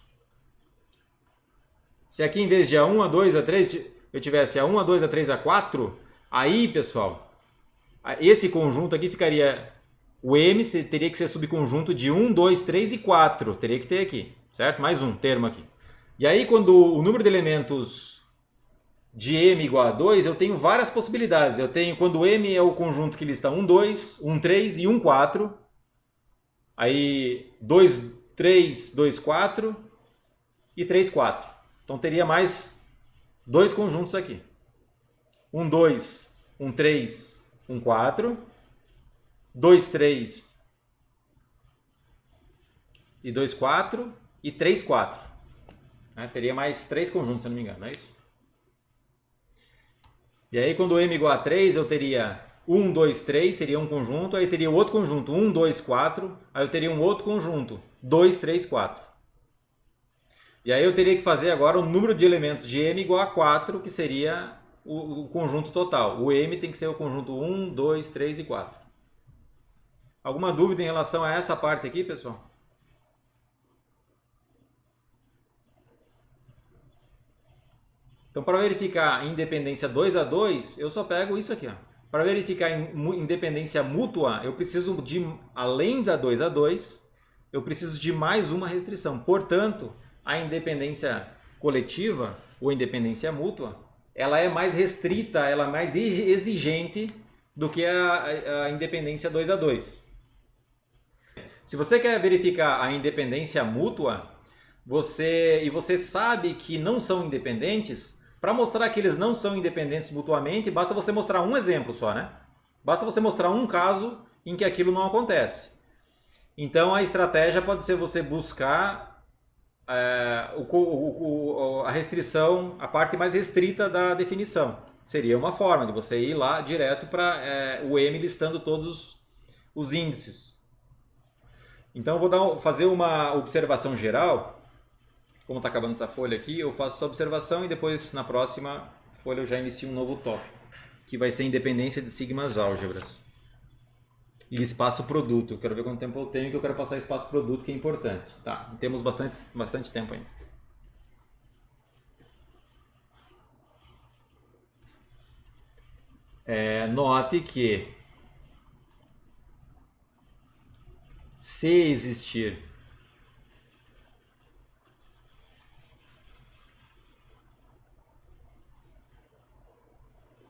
se aqui em vez de A1, A2, A3, eu tivesse A1, A2, A3, A4, aí, pessoal, esse conjunto aqui ficaria... O M teria que ser subconjunto de 1, 2, 3 e 4. Teria que ter aqui, certo? Mais um termo aqui. E aí, quando o número de elementos de M igual a 2, eu tenho várias possibilidades. Eu tenho, quando M é o conjunto que lista 1, 2, 1, 3 e 1, 4. Aí, 2, 3, 2, 4 e 3, 4. Então, teria mais dois conjuntos aqui. 1, 2, 1, 3, 1, 4. 2, 3 e 2, 4 e 3, 4. Teria mais 3 conjuntos, se eu não me engano, não é isso? E aí, quando o M igual a 3, eu teria 1, 2, 3, seria um conjunto. Aí teria outro conjunto, 1, 2, 4. Aí eu teria um outro conjunto, 2, 3, 4. E aí eu teria que fazer agora o número de elementos de M igual a 4, que seria o conjunto total. O M tem que ser o conjunto 1, 2, 3 e 4. Alguma dúvida em relação a essa parte aqui, pessoal? Então, para verificar independência 2 a 2, eu só pego isso aqui. Para verificar independência mútua, eu preciso de, além da 2 a 2, eu preciso de mais uma restrição. Portanto, a independência coletiva ou independência mútua, ela é mais restrita, ela é mais exigente do que a independência 2 a 2. Se você quer verificar a independência mútua, você sabe que não são independentes, para mostrar que eles não são independentes mutuamente, basta você mostrar um exemplo só, né? Basta você mostrar um caso em que aquilo não acontece. Então a estratégia pode ser você buscar a restrição, a parte mais restrita da definição. Seria uma forma de você ir lá direto para o M listando todos os índices. Então eu vou fazer uma observação geral. Como está acabando essa folha aqui, eu faço essa observação e depois na próxima folha eu já inicio um novo tópico, que vai ser independência de sigmas álgebras. E espaço produto. Eu quero ver quanto tempo eu tenho, que eu quero passar espaço produto, que é importante. Tá, temos bastante tempo ainda. Note que se existir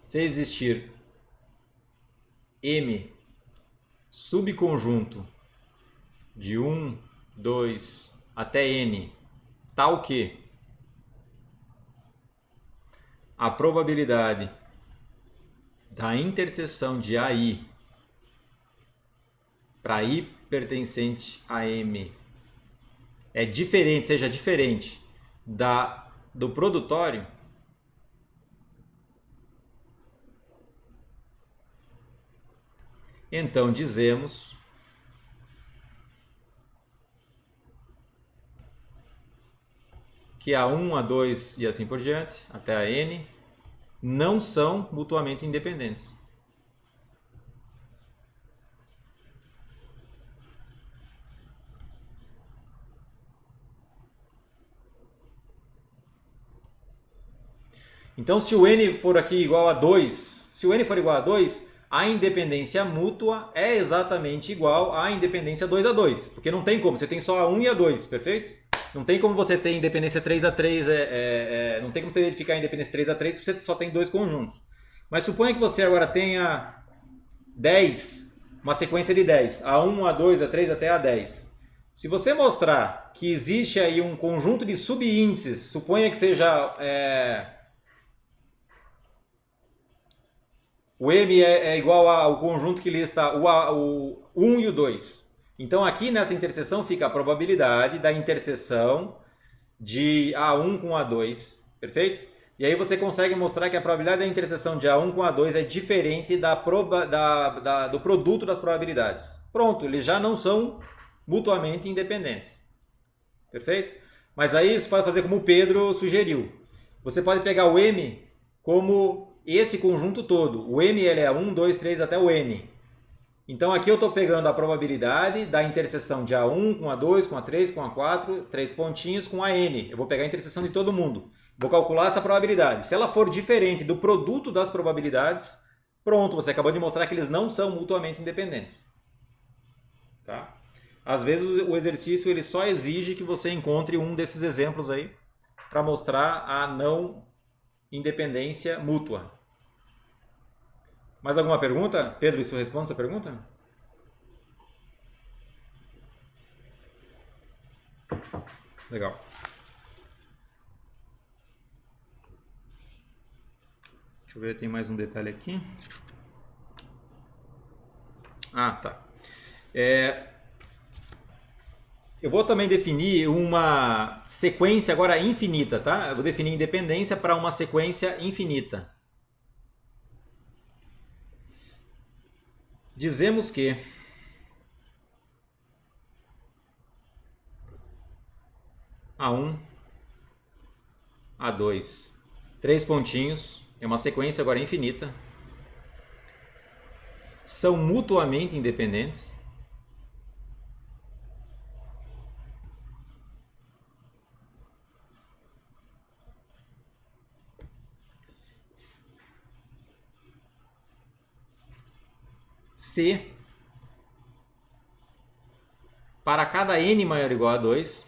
se existir M subconjunto de 1, 2 até N, tal que a probabilidade da interseção de AI para I pertencente a M é diferente, seja diferente do produtório, então dizemos que A1, A2 e assim por diante, até a N, não são mutuamente independentes. Então, se o N for aqui igual a 2, se o N for igual a 2, a independência mútua é exatamente igual à independência 2 a 2, porque não tem como, você tem só a 1 e a 2, perfeito? Não tem como você ter independência 3 a 3, não tem como você verificar a independência 3 a 3 se você só tem dois conjuntos. Mas suponha que você agora tenha 10, uma sequência de 10, A1, A2, A3 até A10. Se você mostrar que existe aí um conjunto de subíndices, suponha que seja... o M é igual ao conjunto que lista o 1 e o 2. Então aqui nessa interseção fica a probabilidade da interseção de A1 com A2, perfeito? E aí você consegue mostrar que a probabilidade da interseção de A1 com A2 é diferente do produto das probabilidades. Pronto, eles já não são mutuamente independentes, perfeito? Mas aí você pode fazer como o Pedro sugeriu. Você pode pegar o M como esse conjunto todo. O M ele é 1, 2, 3 até o N. Então aqui eu estou pegando a probabilidade da interseção de A1 com A2, com A3, com A4, 3 pontinhos com a N. Eu vou pegar a interseção de todo mundo. Vou calcular essa probabilidade. Se ela for diferente do produto das probabilidades, pronto, você acabou de mostrar que eles não são mutuamente independentes. Tá? Às vezes o exercício ele só exige que você encontre um desses exemplos aí para mostrar a não independência mútua. Mais alguma pergunta? Pedro, isso responde essa pergunta? Legal. Deixa eu ver, tem mais um detalhe aqui. Ah, tá. Eu vou também definir uma sequência agora infinita, tá? Eu vou definir independência para uma sequência infinita. Dizemos que A1, A2, 3 pontinhos, é uma sequência agora infinita, são mutuamente independentes. Se para cada n maior ou igual a 2,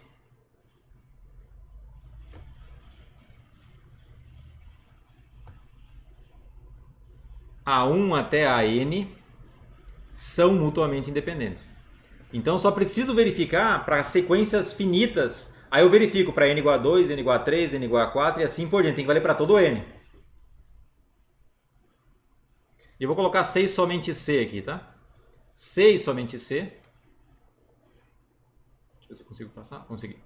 A1 até a n são mutuamente independentes. Então só preciso verificar para sequências finitas. Aí eu verifico para n igual a 2, n igual a 3, n igual a 4 e assim por diante. Tem que valer para todo n. E eu vou colocar 6 somente C aqui, tá? 6 somente C. Deixa eu ver se eu consigo passar. Consegui.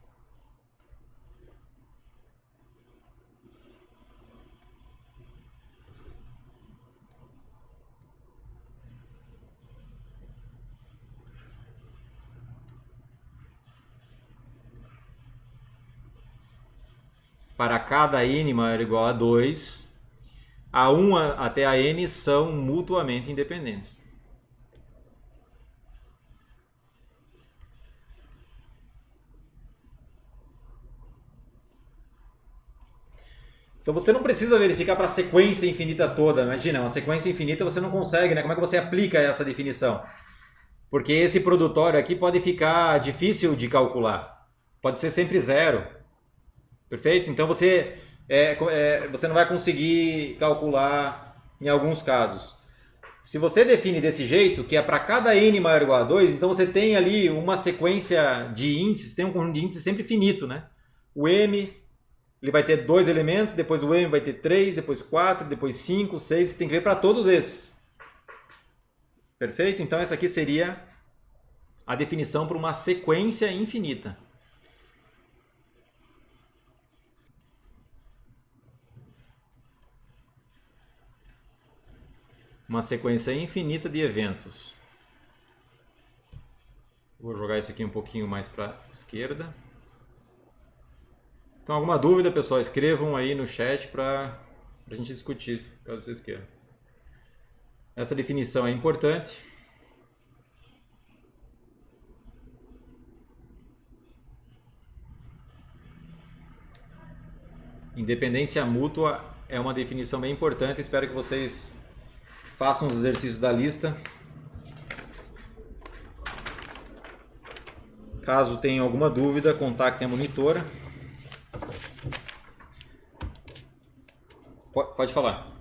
Para cada n maior ou igual a 2, a 1 até a n são mutuamente independentes. Então você não precisa verificar para a sequência infinita toda. Imagina, uma sequência infinita você não consegue, né? Como é que você aplica essa definição? Porque esse produtório aqui pode ficar difícil de calcular. Pode ser sempre zero. Perfeito? Então você não vai conseguir calcular em alguns casos. Se você define desse jeito, que é para cada n maior ou igual a 2, então você tem ali uma sequência de índices, tem um conjunto de índices sempre finito, né? O m, ele vai ter 2 elementos, depois o m vai ter 3, depois 4, depois 5, 6, você tem que ver para todos esses. Perfeito? Então essa aqui seria a definição para uma sequência infinita. Uma sequência infinita de eventos. Vou jogar isso aqui um pouquinho mais para a esquerda. Então, alguma dúvida, pessoal, escrevam aí no chat para a gente discutir, caso vocês queiram. Essa definição é importante. Independência mútua é uma definição bem importante. Espero que vocês façam os exercícios da lista. Caso tenham alguma dúvida, contactem a monitora. Pode falar.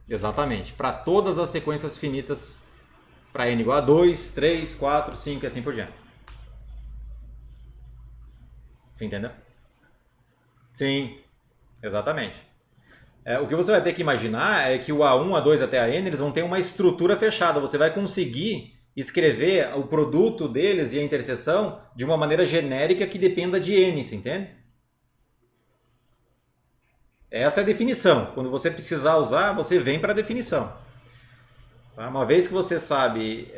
Exatamente. Para todas as sequências finitas, para n igual a 2, 3, 4, 5 e assim por diante. Você entendeu? Sim, exatamente. O que você vai ter que imaginar é que o A1, A2 até a N, eles vão ter uma estrutura fechada. Você vai conseguir escrever o produto deles e a interseção de uma maneira genérica que dependa de N, você entende? Essa é a definição. Quando você precisar usar, você vem para a definição. Uma vez que você sabe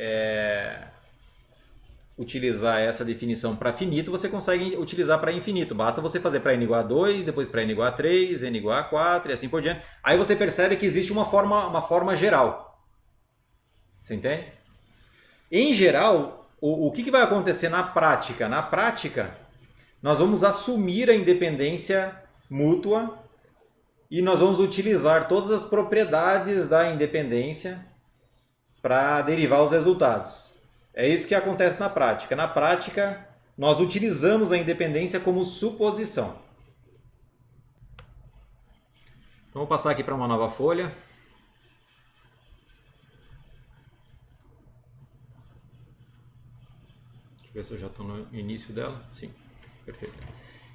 utilizar essa definição para finito, você consegue utilizar para infinito. Basta você fazer para n igual a 2, depois para n igual a 3, n igual a 4 e assim por diante. Aí você percebe que existe uma forma geral. Você entende? Em geral, o que vai acontecer na prática? Na prática, nós vamos assumir a independência mútua e nós vamos utilizar todas as propriedades da independência para derivar os resultados. É isso que acontece na prática. Na prática, nós utilizamos a independência como suposição. Então, vou passar aqui para uma nova folha. Deixa eu ver se eu já estou no início dela. Sim, perfeito.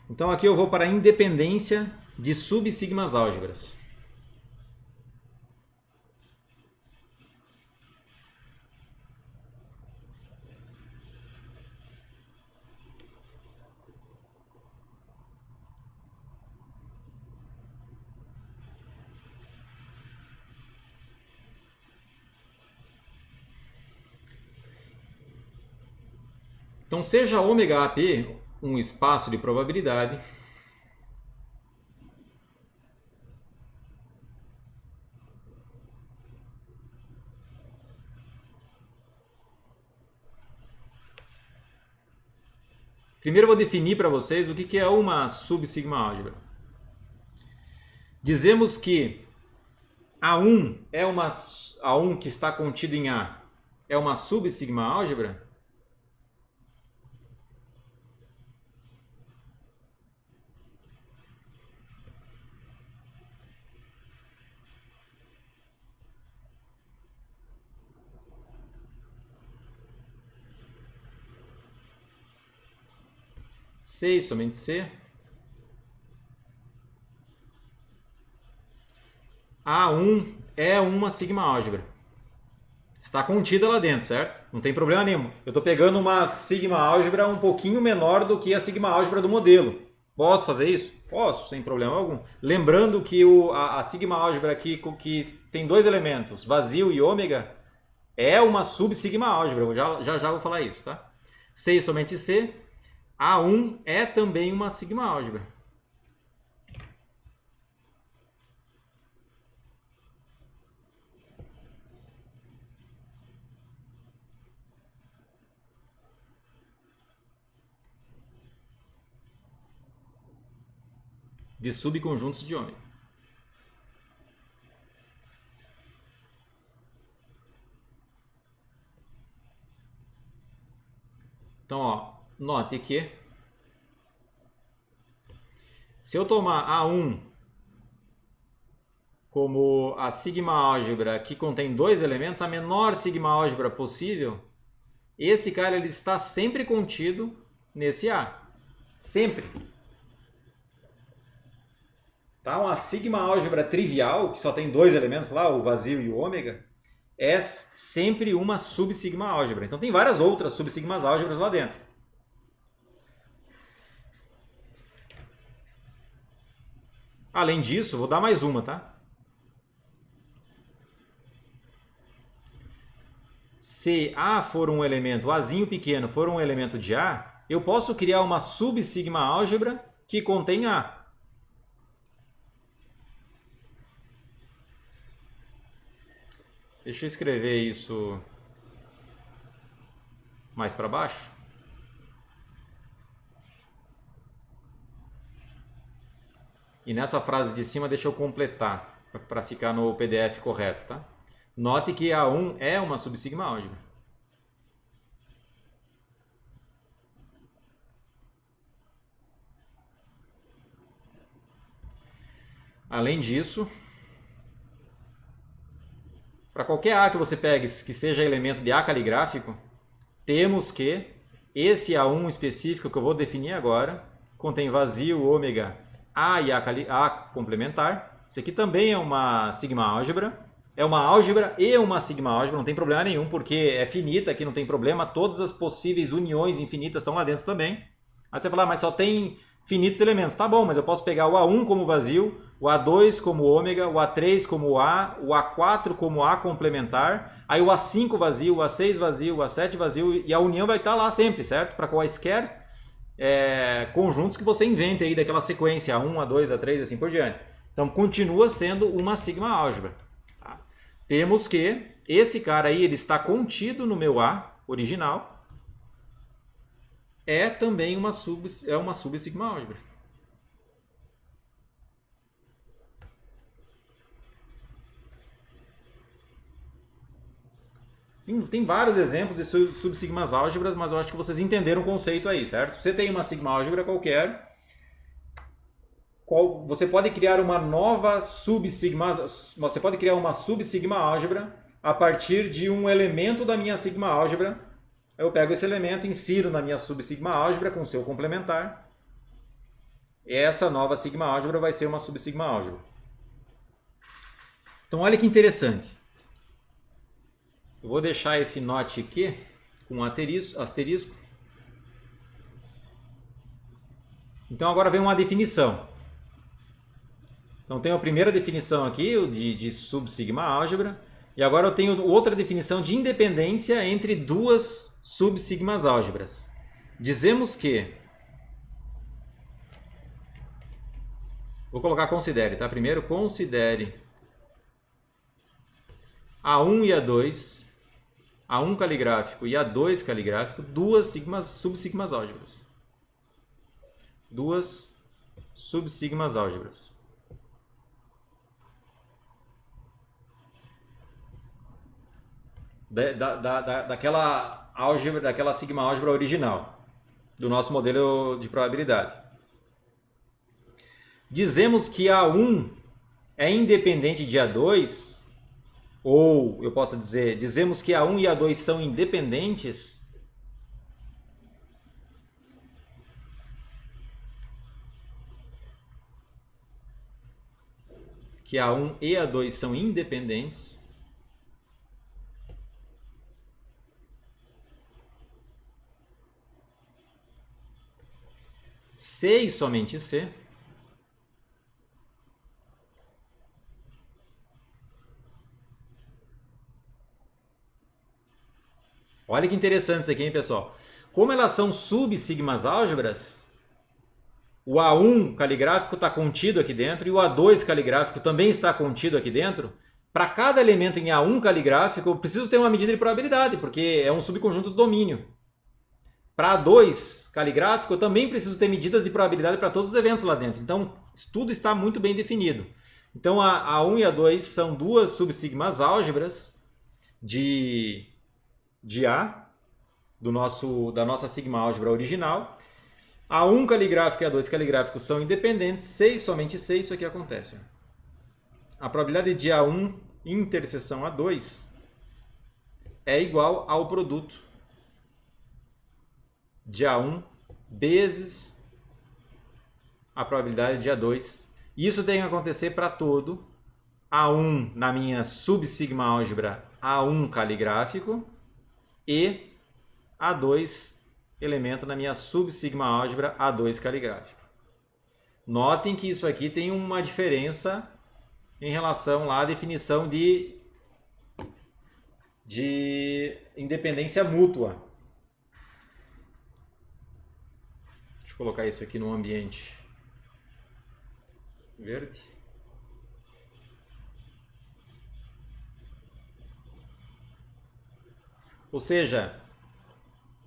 Então, aqui eu vou para a independência de subsigmas álgebras. Então, seja ômega AP um espaço de probabilidade, primeiro eu vou definir para vocês o que é uma subsigma álgebra. Dizemos que A1 A1 que está contido em A é uma subsigma álgebra. C e somente C. A1 é uma sigma álgebra. Está contida lá dentro, certo? Não tem problema nenhum. Eu estou pegando uma sigma álgebra um pouquinho menor do que a sigma álgebra do modelo. Posso fazer isso? Posso, sem problema algum. Lembrando que a sigma álgebra aqui, que tem dois elementos, vazio e ômega, é uma subsigma álgebra. Eu já vou falar isso, tá? C e somente C. A1 é também uma sigma álgebra. De subconjuntos de ômega. Então, ó, note que Se eu tomar A1 como a sigma álgebra que contém dois elementos, a menor sigma álgebra possível, esse cara ele está sempre contido nesse A. Sempre. Tá? Uma sigma álgebra trivial, que só tem dois elementos lá, o vazio e o ômega, é sempre uma subsigma álgebra. Então tem várias outras subsigmas álgebras lá dentro. Além disso, vou dar mais uma, tá? Se A for um elemento, Azinho pequeno for um elemento de A, eu posso criar uma subsigma álgebra que contém A. Deixa eu escrever isso mais para baixo. E nessa frase de cima deixa eu completar para ficar no PDF correto, tá? Note que A1 é uma subsigma álgebra. Além disso, para qualquer A que você pegue que seja elemento de A caligráfico, temos que esse A1 específico que eu vou definir agora contém vazio, ômega, A e A complementar. Isso aqui também é uma sigma álgebra. É uma álgebra e uma sigma álgebra, não tem problema nenhum, porque é finita, aqui não tem problema. Todas as possíveis uniões infinitas estão lá dentro também. Aí você fala, mas só tem finitos elementos. Tá bom, mas eu posso pegar o A1 como vazio, o A2 como ômega, o A3 como A, o A4 como A complementar, aí o A5 vazio, o A6 vazio, o A7 vazio, e a união vai estar lá sempre, certo? Para quaisquer conjuntos que você invente aí daquela sequência, A1, A2, A3 e assim por diante. Então continua sendo uma sigma álgebra. Tá? Temos que esse cara aí ele está contido no meu A original, é também uma subsigma álgebra. Tem vários exemplos de subsigmas álgebras, mas eu acho que vocês entenderam o conceito aí, certo? Se você tem uma sigma álgebra qualquer, você pode criar uma nova subsigma, você pode criar uma subsigma álgebra a partir de um elemento da minha sigma álgebra. Eu pego esse elemento, insiro na minha subsigma álgebra com seu complementar. Essa nova sigma álgebra vai ser uma subsigma álgebra. Então olha que interessante. Eu vou deixar esse note aqui com asterisco. Então agora vem uma definição. Então tenho a primeira definição aqui de subsigma álgebra. E agora eu tenho outra definição de independência entre duas subsigmas álgebras. Dizemos que... Vou colocar considere, tá? Primeiro considere A1 e A2, A1 caligráfico e A2 caligráfico, duas subsigmas álgebras. Duas subsigmas álgebras. Daquela álgebra, daquela sigma álgebra original, do nosso modelo de probabilidade. Dizemos que A1 é independente de A2, ou eu posso dizer, dizemos que A1 e A2 são independentes que A1 e A2 são independentes se e somente se olha que interessante isso aqui, hein, pessoal? Como elas são subsigmas álgebras, o A1 caligráfico está contido aqui dentro e o A2 caligráfico também está contido aqui dentro. Para cada elemento em A1 caligráfico, eu preciso ter uma medida de probabilidade, porque é um subconjunto do domínio. Para A2 caligráfico, eu também preciso ter medidas de probabilidade para todos os eventos lá dentro. Então, tudo está muito bem definido. Então, a A1 e a A2 são duas subsigmas álgebras de A, da nossa sigma álgebra original. A1 caligráfico e A2 caligráfico são independentes, somente 6, isso aqui acontece. A probabilidade de A1 interseção A2 é igual ao produto de A1 vezes a probabilidade de A2. Isso tem que acontecer para todo A1 na minha subsigma álgebra A1 caligráfico e A2 elemento na minha subsigma álgebra A2 caligráfico. Notem que isso aqui tem uma diferença em relação lá à definição de independência mútua. Deixa eu colocar isso aqui no ambiente verde. Ou seja,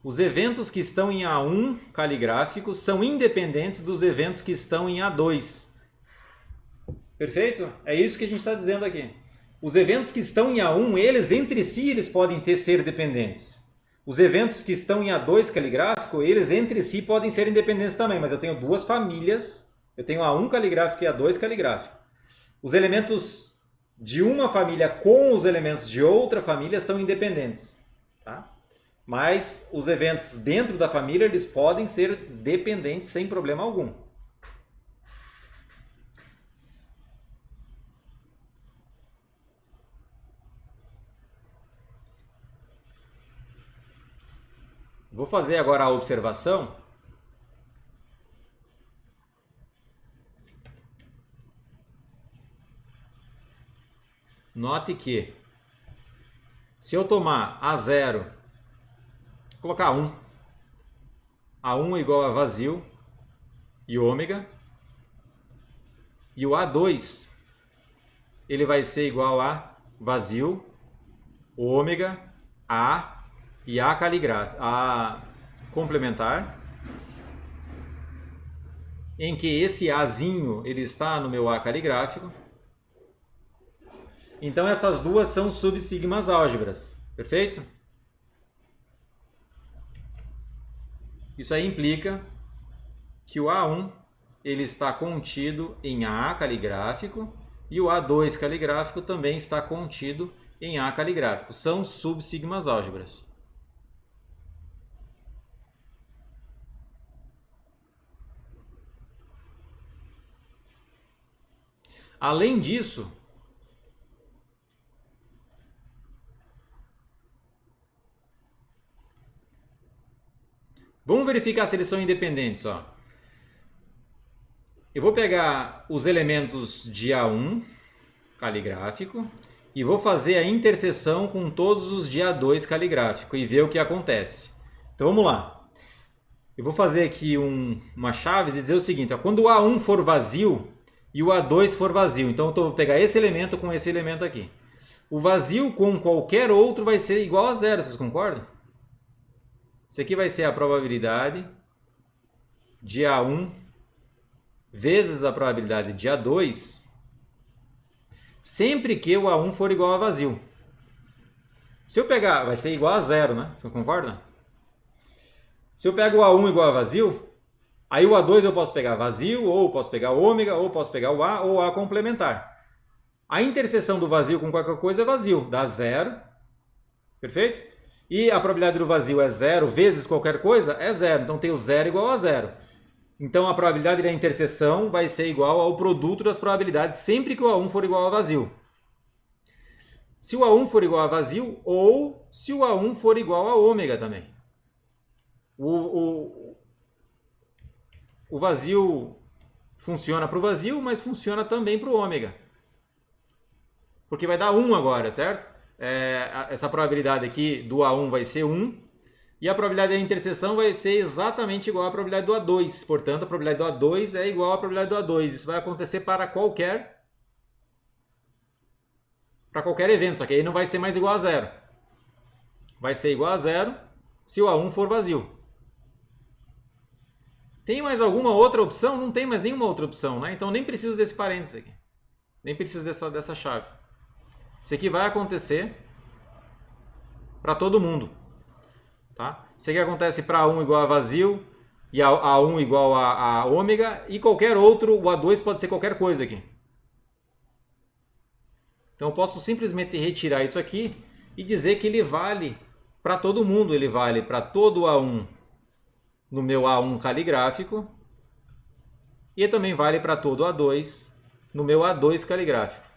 os eventos que estão em A1 caligráfico são independentes dos eventos que estão em A2. Perfeito? É isso que a gente está dizendo aqui. Os eventos que estão em A1, eles entre si eles podem ser dependentes. Os eventos que estão em A2 caligráfico, eles entre si podem ser independentes também, mas eu tenho duas famílias, eu tenho A1 caligráfico e A2 caligráfico. Os elementos de uma família com os elementos de outra família são independentes, tá? Mas os eventos dentro da família, eles podem ser dependentes sem problema algum. Vou fazer agora a observação. Note que se eu tomar A0, vou colocar 1, A1 é igual a vazio e ômega, e o A2 ele vai ser igual a vazio, ômega, A e A caligráfico, A complementar, em que esse Azinho ele está no meu A caligráfico. Então essas duas são subsigmas álgebras, perfeito? Isso aí implica que o A1 ele está contido em A caligráfico e o A2 caligráfico também está contido em A caligráfico. São subsigmas álgebras. Além disso, vamos verificar se eles são independentes. Ó. Eu vou pegar os elementos de A1 caligráfico e vou fazer a interseção com todos os de A2 caligráfico e ver o que acontece. Então vamos lá. Eu vou fazer aqui uma chave e dizer o seguinte: ó, quando o A1 for vazio e o A2 for vazio, então eu vou pegar esse elemento com esse elemento aqui. O vazio com qualquer outro vai ser igual a zero, vocês concordam? Isso aqui vai ser a probabilidade de A1 vezes a probabilidade de A2, sempre que o A1 for igual a vazio. Se eu pegar, vai ser igual a zero, né? Você concorda? Se eu pego o A1 igual a vazio, aí o A2 eu posso pegar vazio, ou posso pegar ômega, ou posso pegar o A, ou A complementar. A interseção do vazio com qualquer coisa é vazio, dá zero, perfeito? E a probabilidade do vazio é zero vezes qualquer coisa, é zero. Então tem o zero igual a zero. Então a probabilidade da interseção vai ser igual ao produto das probabilidades sempre que o A1 for igual a vazio. Se o A1 for igual a vazio, ou se o A1 for igual a ômega também. O vazio funciona para o vazio, mas funciona também para o ômega. Porque vai dar 1 agora, certo? Essa probabilidade aqui do A1 vai ser 1. E a probabilidade da interseção vai ser exatamente igual à probabilidade do A2. Portanto, a probabilidade do A2 é igual à probabilidade do A2. Isso vai acontecer para qualquer evento, só que aí não vai ser mais igual a zero. Vai ser igual a zero se o A1 for vazio. Tem mais alguma outra opção? Não tem mais nenhuma outra opção, né? Então nem preciso desse parênteses aqui. Nem preciso dessa chave. Isso aqui vai acontecer para todo mundo. Tá? Isso aqui acontece para A1 igual a vazio, e a A1 igual a ômega, e qualquer outro, o A2 pode ser qualquer coisa aqui. Então eu posso simplesmente retirar isso aqui e dizer que ele vale para todo mundo. Ele vale para todo A1 no meu A1 caligráfico e também vale para todo A2 no meu A2 caligráfico.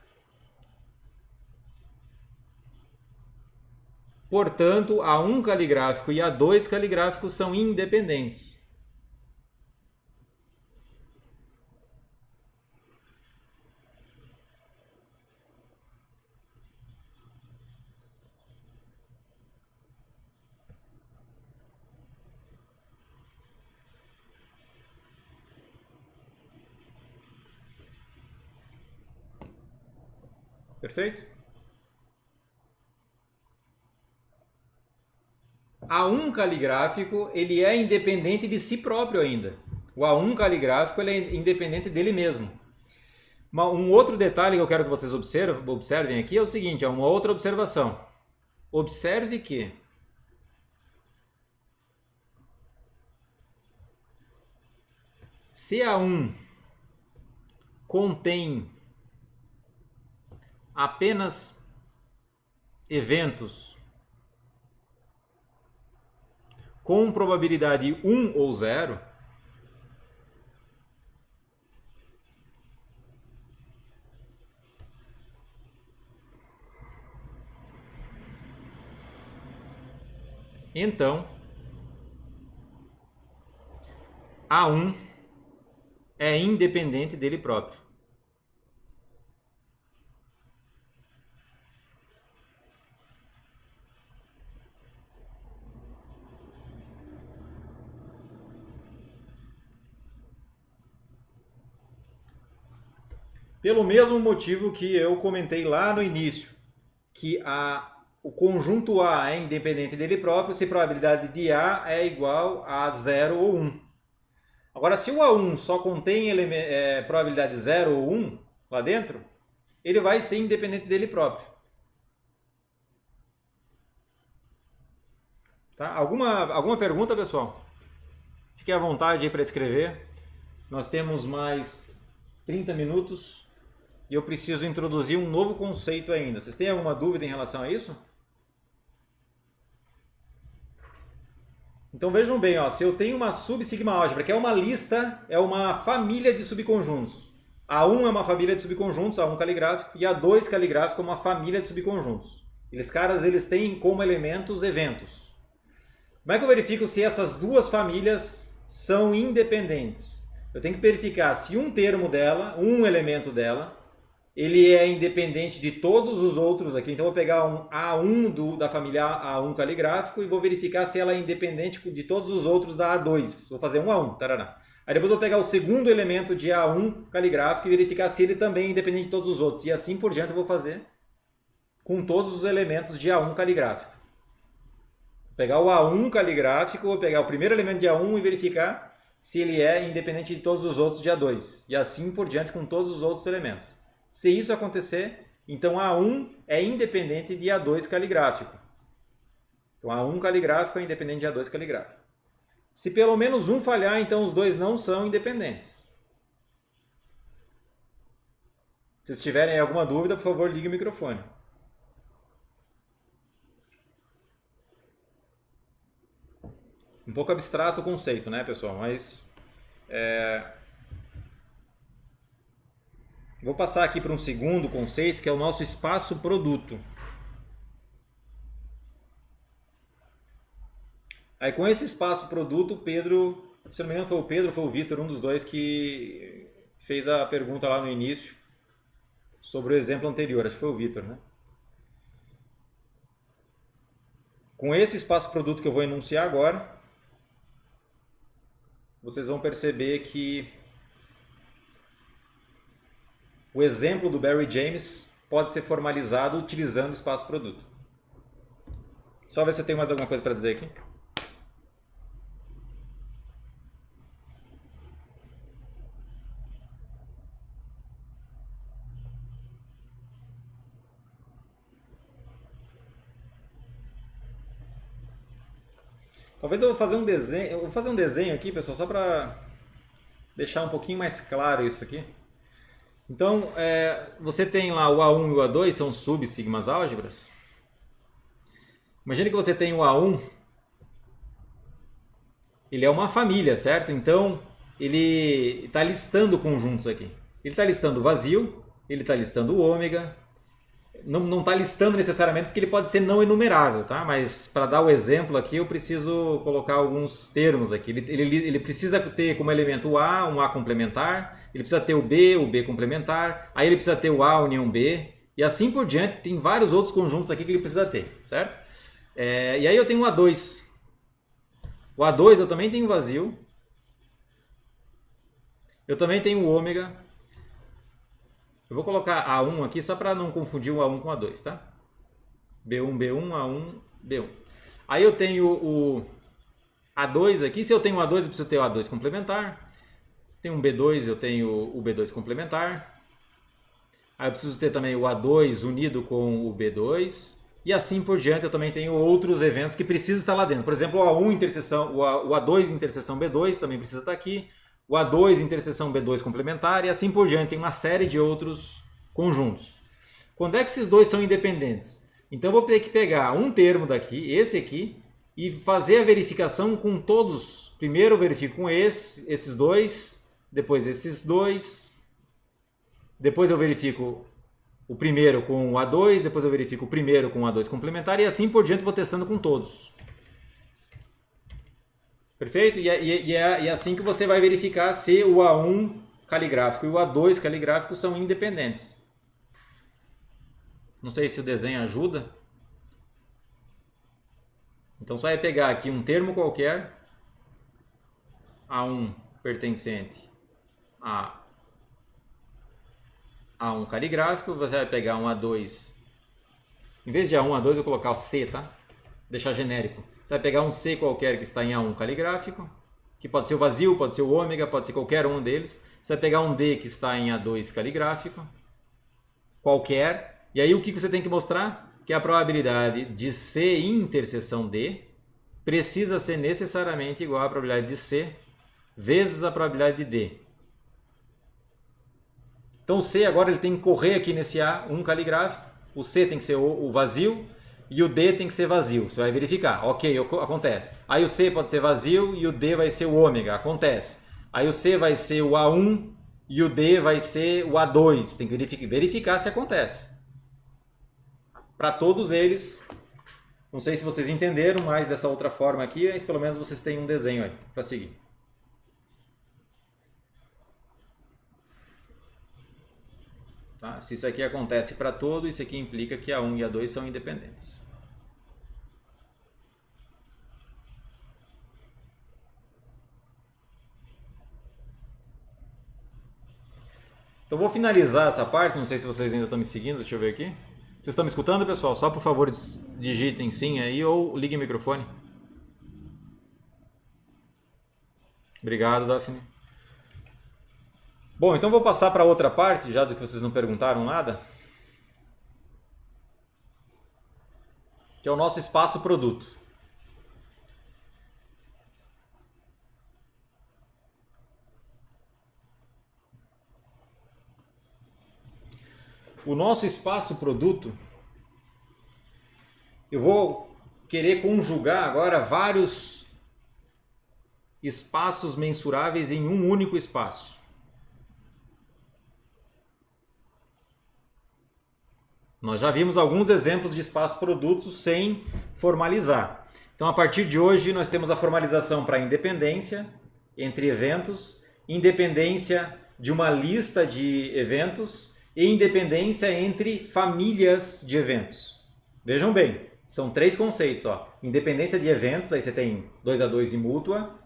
Portanto, A1 caligráfico e A2 caligráfico são independentes. Perfeito? A1 caligráfico, ele é independente de si próprio ainda. O A1 caligráfico ele é independente dele mesmo. Um outro detalhe que eu quero que vocês observem aqui é o seguinte, é uma outra observação. Observe que se A1 contém apenas eventos com probabilidade 1 ou 0, então A1 é independente dele próprio. Pelo mesmo motivo que eu comentei lá no início, que o conjunto A é independente dele próprio se a probabilidade de A é igual a 0 ou 1. Agora, se o A1 só contém probabilidade 0 ou 1 lá dentro, ele vai ser independente dele próprio. Tá? Alguma pergunta, pessoal? Fique à vontade aí para escrever. Nós temos mais 30 minutos e eu preciso introduzir um novo conceito ainda. Vocês têm alguma dúvida em relação a isso? Então vejam bem, ó, se eu tenho uma subsigma álgebra, que é uma lista, é uma família de subconjuntos. A1 é uma família de subconjuntos, A1 caligráfico, e A2 caligráfico é uma família de subconjuntos. Eles têm como elementos eventos. Como é que eu verifico se essas duas famílias são independentes? Eu tenho que verificar se um termo dela, um elemento dela, ele é independente de todos os outros aqui. Então, eu vou pegar um A1 da família A1 caligráfico e vou verificar se ela é independente de todos os outros da A2. Vou fazer um A1, tarará. Aí depois eu vou pegar o segundo elemento de A1 caligráfico e verificar se ele também é independente de todos os outros. E assim por diante eu vou fazer com todos os elementos de A1 caligráfico. Vou pegar o A1 caligráfico, vou pegar o primeiro elemento de A1 e verificar se ele é independente de todos os outros de A2. E assim por diante com todos os outros elementos. Se isso acontecer, então A1 é independente de A2 caligráfico. Então A1 caligráfico é independente de A2 caligráfico. Se pelo menos um falhar, então os dois não são independentes. Se vocês tiverem alguma dúvida, por favor, ligue o microfone. Um pouco abstrato o conceito, né, pessoal? Mas vou passar aqui para um segundo conceito, que é o nosso espaço-produto. Aí com esse espaço-produto, o Pedro, se não me engano foi o Pedro, foi o Vitor, um dos dois que fez a pergunta lá no início sobre o exemplo anterior, acho que foi o Vitor, né? Com esse espaço-produto que eu vou enunciar agora, vocês vão perceber que o exemplo do Barry James pode ser formalizado utilizando o espaço-produto. Só ver se eu tenho mais alguma coisa para dizer aqui. Talvez eu vou fazer um desenho, aqui, pessoal, só para deixar um pouquinho mais claro isso aqui. Então, você tem lá o A1 e o A2, são subsigmas álgebras. Imagine que você tem o A1, ele é uma família, certo? Então, ele está listando conjuntos aqui. Ele está listando vazio, ele está listando o ômega. Não está listando necessariamente porque ele pode ser não enumerável, tá? Mas para dar o exemplo aqui, eu preciso colocar alguns termos aqui. Ele precisa ter como elemento o A, um A complementar. Ele precisa ter o B complementar. Aí ele precisa ter o A união B. E assim por diante, tem vários outros conjuntos aqui que ele precisa ter, certo? E aí eu tenho o A2. O A2 eu também tenho vazio. Eu também tenho o ômega. Eu vou colocar A1 aqui só para não confundir o A1 com o A2, tá? B1, B1, A1, B1. Aí eu tenho o A2 aqui. Se eu tenho o A2, eu preciso ter o A2 complementar. Tem um B2, eu tenho o B2 complementar. Aí eu preciso ter também o A2 unido com o B2. E assim por diante, eu também tenho outros eventos que precisam estar lá dentro. Por exemplo, o A1 interseção, o A2 interseção B2 também precisa estar aqui. O A2 interseção B2 complementar e assim por diante. Tem uma série de outros conjuntos. Quando é que esses dois são independentes? Então eu vou ter que pegar um termo daqui, esse aqui, e fazer a verificação com todos. Primeiro eu verifico com esses dois, depois esses dois, depois eu verifico o primeiro com o A2, depois eu verifico o primeiro com o A2 complementar e assim por diante vou testando com todos. Perfeito? E é assim que você vai verificar se o A1 caligráfico e o A2 caligráfico são independentes. Não sei se o desenho ajuda. Então só vai pegar aqui um termo qualquer, A1 pertencente a A1 caligráfico, você vai pegar um A2, em vez de A1, A2 eu vou colocar o C, tá? Deixar genérico. Você vai pegar um C qualquer que está em A1 caligráfico, que pode ser o vazio, pode ser o ômega, pode ser qualquer um deles. Você vai pegar um D que está em A2 caligráfico, qualquer. E aí o que você tem que mostrar? Que a probabilidade de C interseção D precisa ser necessariamente igual à probabilidade de C vezes a probabilidade de D. Então o C agora ele tem que correr aqui nesse A1 caligráfico. O C tem que ser o vazio. E o D tem que ser vazio, você vai verificar, ok, acontece. Aí o C pode ser vazio e o D vai ser o ômega, acontece. Aí o C vai ser o A1 e o D vai ser o A2, tem que verificar se acontece. Para todos eles, não sei se vocês entenderam mais dessa outra forma aqui, mas pelo menos vocês têm um desenho aí para seguir. Tá? Se isso aqui acontece para todo, isso aqui implica que A1 e A2 são independentes. Então vou finalizar essa parte, não sei se vocês ainda estão me seguindo, deixa eu ver aqui. Vocês estão me escutando, pessoal? Só por favor digitem sim aí ou liguem o microfone. Obrigado, Daphne. Bom, então vou passar para outra parte, já que vocês não perguntaram nada. Que é o nosso espaço produto. O nosso espaço produto, eu vou querer conjugar agora vários espaços mensuráveis em um único espaço. Nós já vimos alguns exemplos de espaço-produto sem formalizar. Então, a partir de hoje, nós temos a formalização para independência entre eventos, independência de uma lista de eventos e independência entre famílias de eventos. Vejam bem, são três conceitos. Ó. Independência de eventos, aí você tem 2 a 2 e mútua.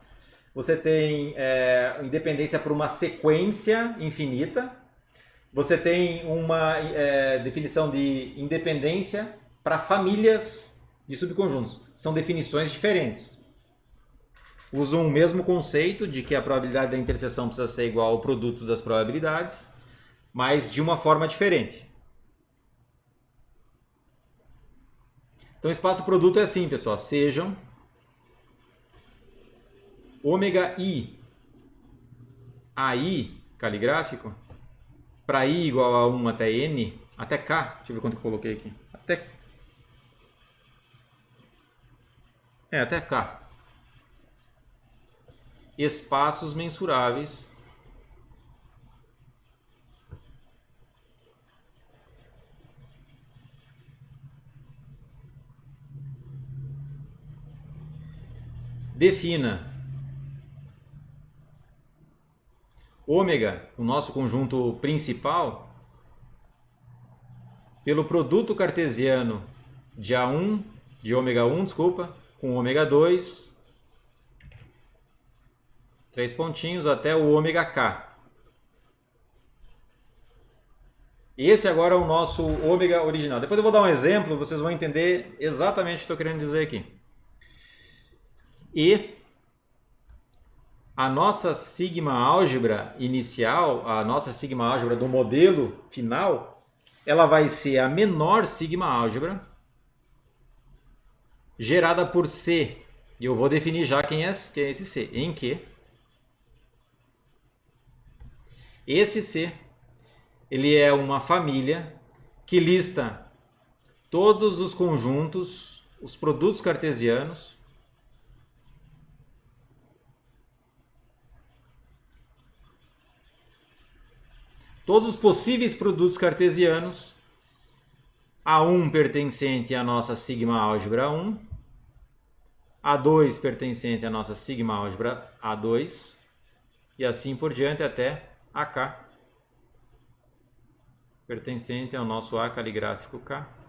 Você tem independência por uma sequência infinita. Você tem uma definição de independência para famílias de subconjuntos. São definições diferentes. Usam o mesmo conceito de que a probabilidade da interseção precisa ser igual ao produto das probabilidades, mas de uma forma diferente. Então, espaço-produto é assim, pessoal. Sejam ômega I, AI caligráfico, para I igual a 1 até N, até K, deixa eu ver quanto que eu coloquei aqui, até K, espaços mensuráveis defina ômega, o nosso conjunto principal, pelo produto cartesiano de A1, de ômega 1, desculpa, com ômega 2, 3 pontinhos, até o ômega K. Esse agora é o nosso ômega original. Depois eu vou dar um exemplo, vocês vão entender exatamente o que estou querendo dizer aqui. E a nossa sigma álgebra inicial, a nossa sigma álgebra do modelo final, ela vai ser a menor sigma álgebra gerada por C. E eu vou definir já quem é esse C. Em que esse C, ele é uma família que lista todos os conjuntos, os produtos cartesianos, todos os possíveis produtos cartesianos, A1 pertencente à nossa sigma álgebra 1, A2 pertencente à nossa sigma álgebra A2, e assim por diante até AK, pertencente ao nosso A caligráfico K.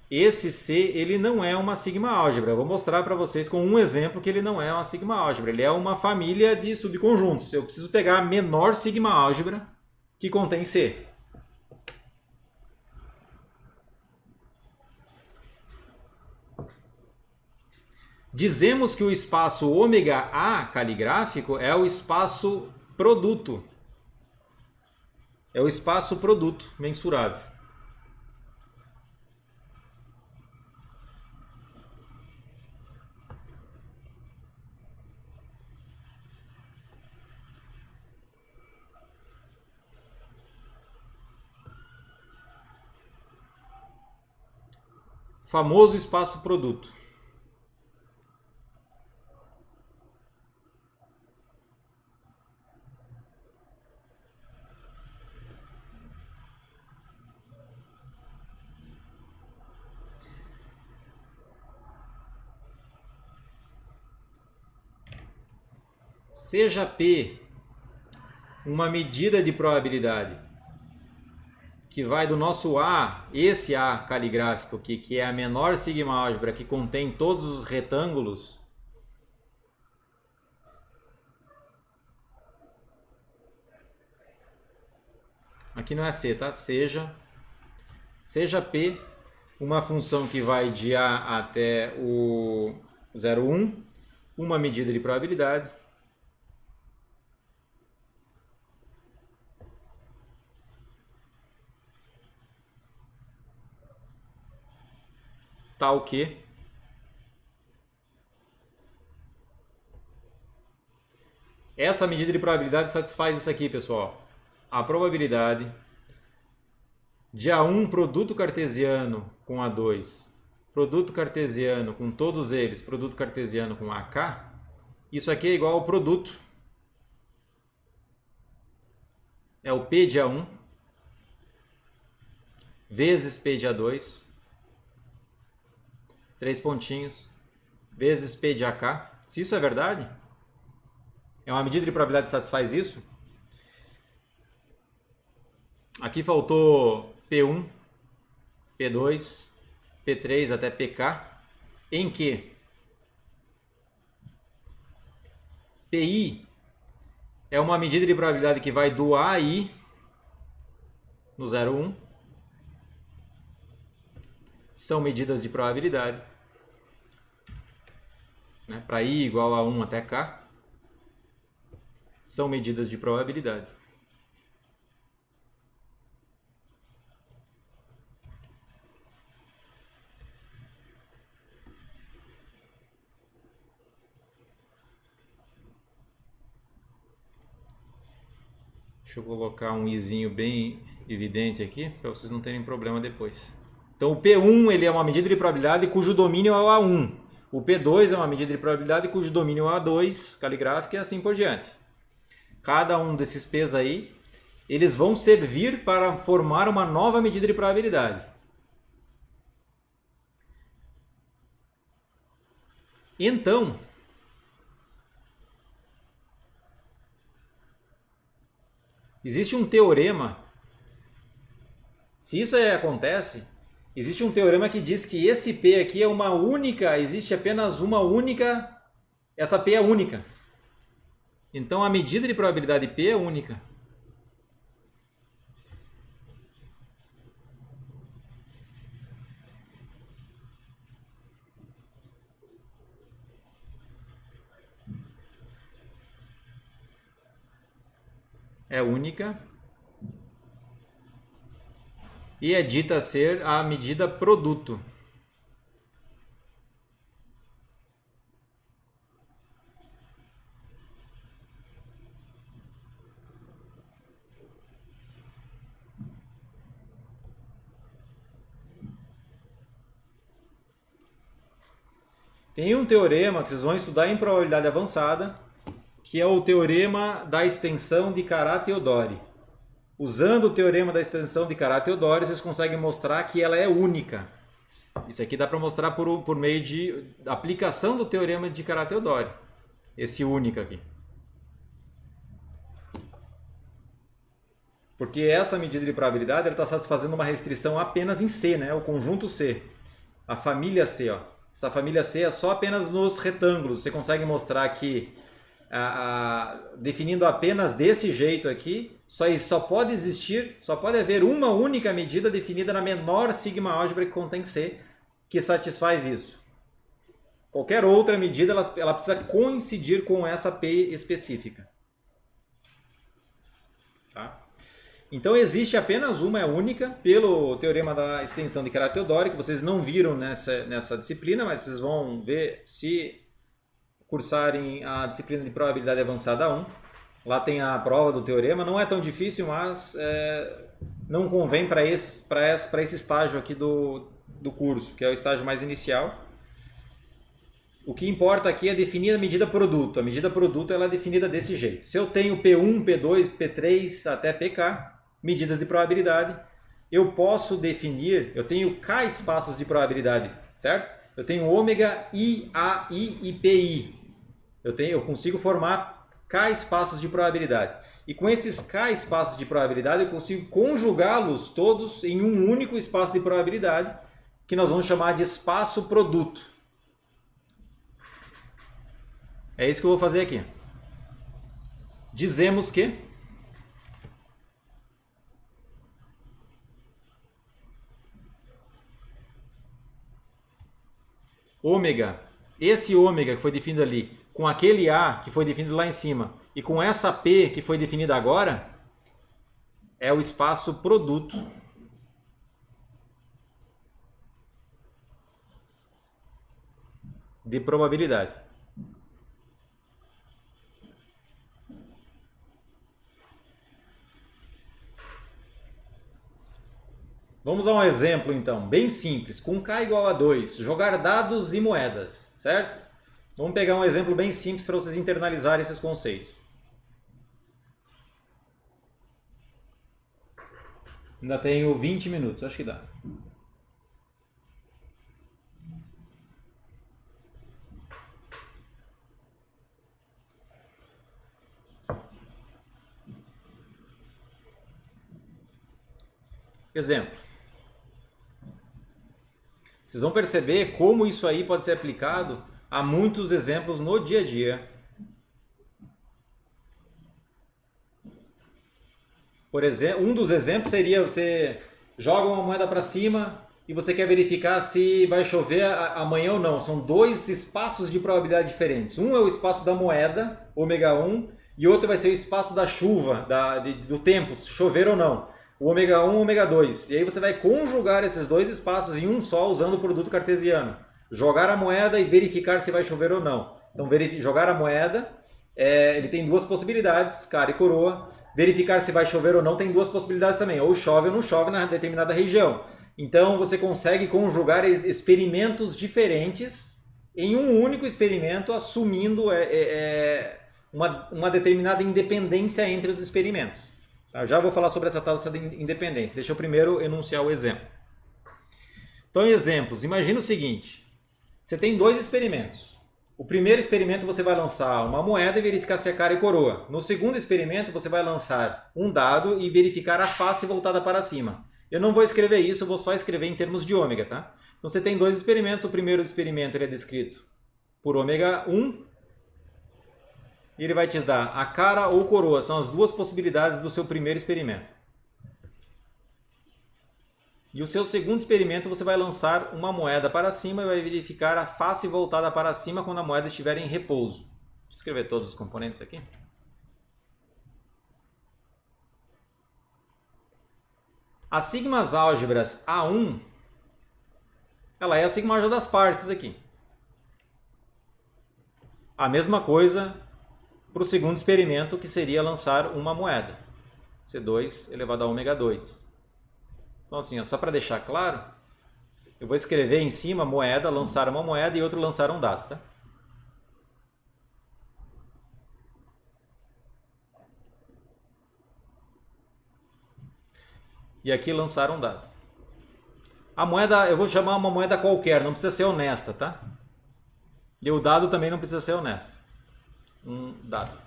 Esse C, ele não é uma sigma álgebra. Eu vou mostrar para vocês com um exemplo que ele não é uma sigma álgebra. Ele é uma família de subconjuntos. Eu preciso pegar a menor sigma álgebra que contém C. Dizemos que o espaço ômega A caligráfico é o espaço produto. É o espaço produto mensurável. Famoso espaço produto. Seja P uma medida de probabilidade que vai do nosso A, esse A caligráfico aqui, que é a menor sigma álgebra que contém todos os retângulos, aqui não é C, tá? Seja P uma função que vai de A até o 0,1, uma medida de probabilidade, tal que essa medida de probabilidade satisfaz isso aqui, pessoal. A probabilidade de A1 produto cartesiano com A2, produto cartesiano com todos eles, produto cartesiano com AK, isso aqui é igual ao produto. É o P de A1 vezes P de A2, 3 pontinhos, vezes P de AK. Se isso é verdade, é uma medida de probabilidade que satisfaz isso. Aqui faltou P1, P2, P3 até PK, em que PI é uma medida de probabilidade que vai do A a I no 0,1. São medidas de probabilidade. Né? Para I igual a 1 até K, são medidas de probabilidade. Deixa eu colocar um izinho bem evidente aqui, para vocês não terem problema depois. Então o P1 ele é uma medida de probabilidade cujo domínio é o A1. O P2 é uma medida de probabilidade cujo domínio é o A2, caligráfico, e assim por diante. Cada um desses P's aí, eles vão servir para formar uma nova medida de probabilidade. Então, existe um teorema. Se isso acontece, existe um teorema que diz que esse P aqui é uma única, existe apenas uma única, essa P é única. Então a medida de probabilidade P é única. É única. E é dita ser a medida produto. Tem um teorema que vocês vão estudar em probabilidade avançada, que é o teorema da extensão de Carat-Theodori. Usando o teorema da extensão de Carat-Theodori, vocês conseguem mostrar que ela é única. Isso aqui dá para mostrar por meio de aplicação do teorema de Carat-Theodori. Esse único aqui. Porque essa medida de probabilidade está satisfazendo uma restrição apenas em C, né? O conjunto C. A família C, ó. Essa família C é só apenas nos retângulos. Você consegue mostrar que, definindo apenas desse jeito aqui, só pode existir, só pode haver uma única medida definida na menor sigma álgebra que contém C, que satisfaz isso. Qualquer outra medida, ela precisa coincidir com essa P específica. Tá? Então existe apenas uma, é única, pelo teorema da extensão de Carat-Theodori, que vocês não viram nessa disciplina, mas vocês vão ver se cursarem a disciplina de probabilidade avançada 1. Lá tem a prova do teorema, não é tão difícil, mas não convém para esse estágio aqui do curso, que é o estágio mais inicial. O que importa aqui é definir a medida produto. A medida produto ela é definida desse jeito. Se eu tenho P1, P2, P3 até PK, medidas de probabilidade, eu posso definir, eu tenho K espaços de probabilidade, certo? Eu tenho ômega, I, A, I e PI. Eu consigo formar K espaços de probabilidade. E com esses K espaços de probabilidade, eu consigo conjugá-los todos em um único espaço de probabilidade, que nós vamos chamar de espaço produto. É isso que eu vou fazer aqui. Dizemos que ômega, esse ômega que foi definido ali, com aquele A que foi definido lá em cima, e com essa P que foi definida agora, é o espaço produto de probabilidade. Vamos a um exemplo então, bem simples, com K igual a 2, jogar dados e moedas, certo? Vamos pegar um exemplo bem simples para vocês internalizarem esses conceitos. Ainda tenho 20 minutos, acho que dá. Exemplo. Vocês vão perceber como isso aí pode ser aplicado a muitos exemplos no dia a dia. Por exemplo, um dos exemplos seria você joga uma moeda para cima e você quer verificar se vai chover amanhã ou não. São dois espaços de probabilidade diferentes. Um é o espaço da moeda, ômega 1, e outro vai ser o espaço da chuva, do tempo, chover ou não. O ômega 1 e o ômega 2. E aí você vai conjugar esses dois espaços em um só usando o produto cartesiano. Jogar a moeda e verificar se vai chover ou não. Então, jogar a moeda ele tem duas possibilidades, cara e coroa. Verificar se vai chover ou não tem duas possibilidades também, ou chove ou não chove na determinada região. Então você consegue conjugar experimentos diferentes em um único experimento, assumindo uma determinada independência entre os experimentos. Tá? Eu já vou falar sobre essa tal de independência. Deixa eu primeiro enunciar o exemplo. Então, exemplos. Imagina o seguinte. Você tem dois experimentos. O primeiro experimento você vai lançar uma moeda e verificar se é cara e coroa. No segundo experimento você vai lançar um dado e verificar a face voltada para cima. Eu não vou escrever isso, eu vou só escrever em termos de ômega, tá? Então você tem dois experimentos. O primeiro experimento ele é descrito por ômega 1. E ele vai te dar a cara ou coroa. São as duas possibilidades do seu primeiro experimento. E o seu segundo experimento você vai lançar uma moeda para cima e vai verificar a face voltada para cima quando a moeda estiver em repouso. Deixa eu escrever todos os componentes aqui. A sigmas álgebras A1, ela é a sigma álgebra das partes aqui. A mesma coisa para o segundo experimento, que seria lançar uma moeda. C2 elevado a ômega 2. Então assim, só para deixar claro, eu vou escrever em cima moeda, lançar uma moeda e outro lançar um dado, tá? E aqui lançar um dado. A moeda, eu vou chamar uma moeda qualquer, não precisa ser honesta, tá? E o dado também não precisa ser honesto. Um dado.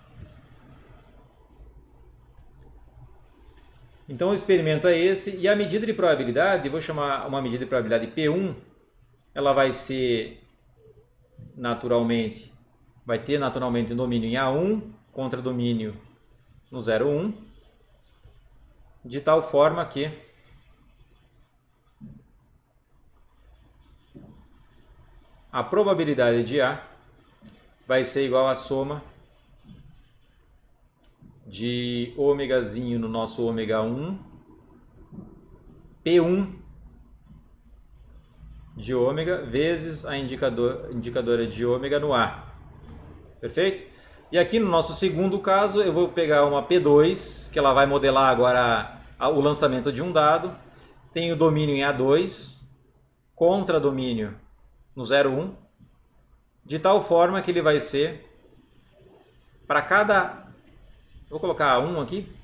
Então o experimento é esse, e a medida de probabilidade, eu vou chamar uma medida de probabilidade P1, ela vai ser naturalmente, vai ter naturalmente um domínio em A1 contra domínio no 0,1, de tal forma que a probabilidade de A vai ser igual à soma de ômegazinho no nosso ômega 1, P1 de ômega vezes a indicadora de ômega no A. Perfeito? E aqui no nosso segundo caso eu vou pegar uma P2, que ela vai modelar agora o lançamento de um dado. Tem o domínio em A2, contra domínio no 0,1, de tal forma que ele vai ser para cada... Vou colocar A1 aqui,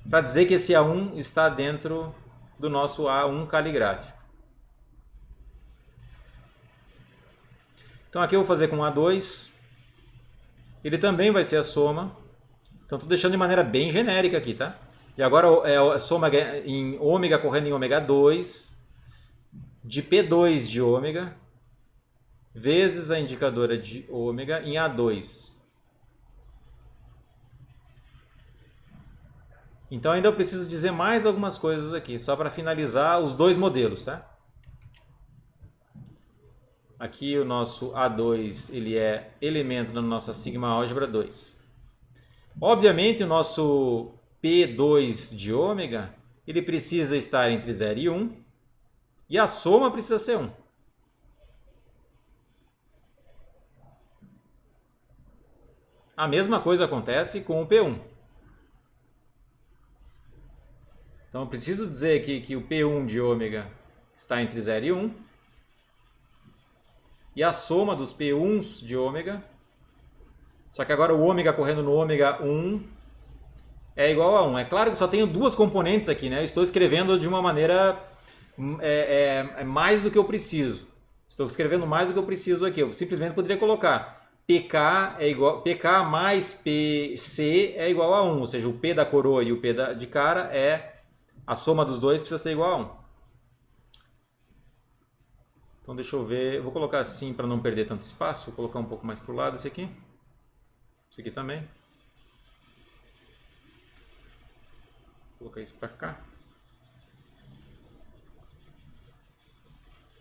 para dizer que esse A1 está dentro do nosso A1 caligráfico. Então aqui eu vou fazer com A2, ele também vai ser a soma, então estou deixando de maneira bem genérica aqui, tá? E agora é a soma em ômega correndo em ômega 2, de P2 de ômega, vezes a indicadora de ômega em A2. Então ainda eu preciso dizer mais algumas coisas aqui, só para finalizar os dois modelos, tá? Aqui o nosso A2 ele é elemento da nossa sigma álgebra 2. Obviamente o nosso P2 de ômega ele precisa estar entre 0 e 1 e a soma precisa ser 1. A mesma coisa acontece com o P1. Então eu preciso dizer aqui que o P1 de ômega está entre 0 e 1. E a soma dos P1s de ômega, só que agora o ômega correndo no ômega 1 é igual a 1. É claro que só tenho duas componentes aqui, né? Eu estou escrevendo de uma maneira mais do que eu preciso. Estou escrevendo mais do que eu preciso aqui. Eu simplesmente poderia colocar PK é igual, PK mais PC é igual a 1, ou seja, o P da coroa e o P de cara a soma dos dois precisa ser igual a 1. Então deixa eu ver, eu vou colocar assim para não perder tanto espaço, vou colocar um pouco mais para o lado esse aqui também. Vou colocar isso para cá.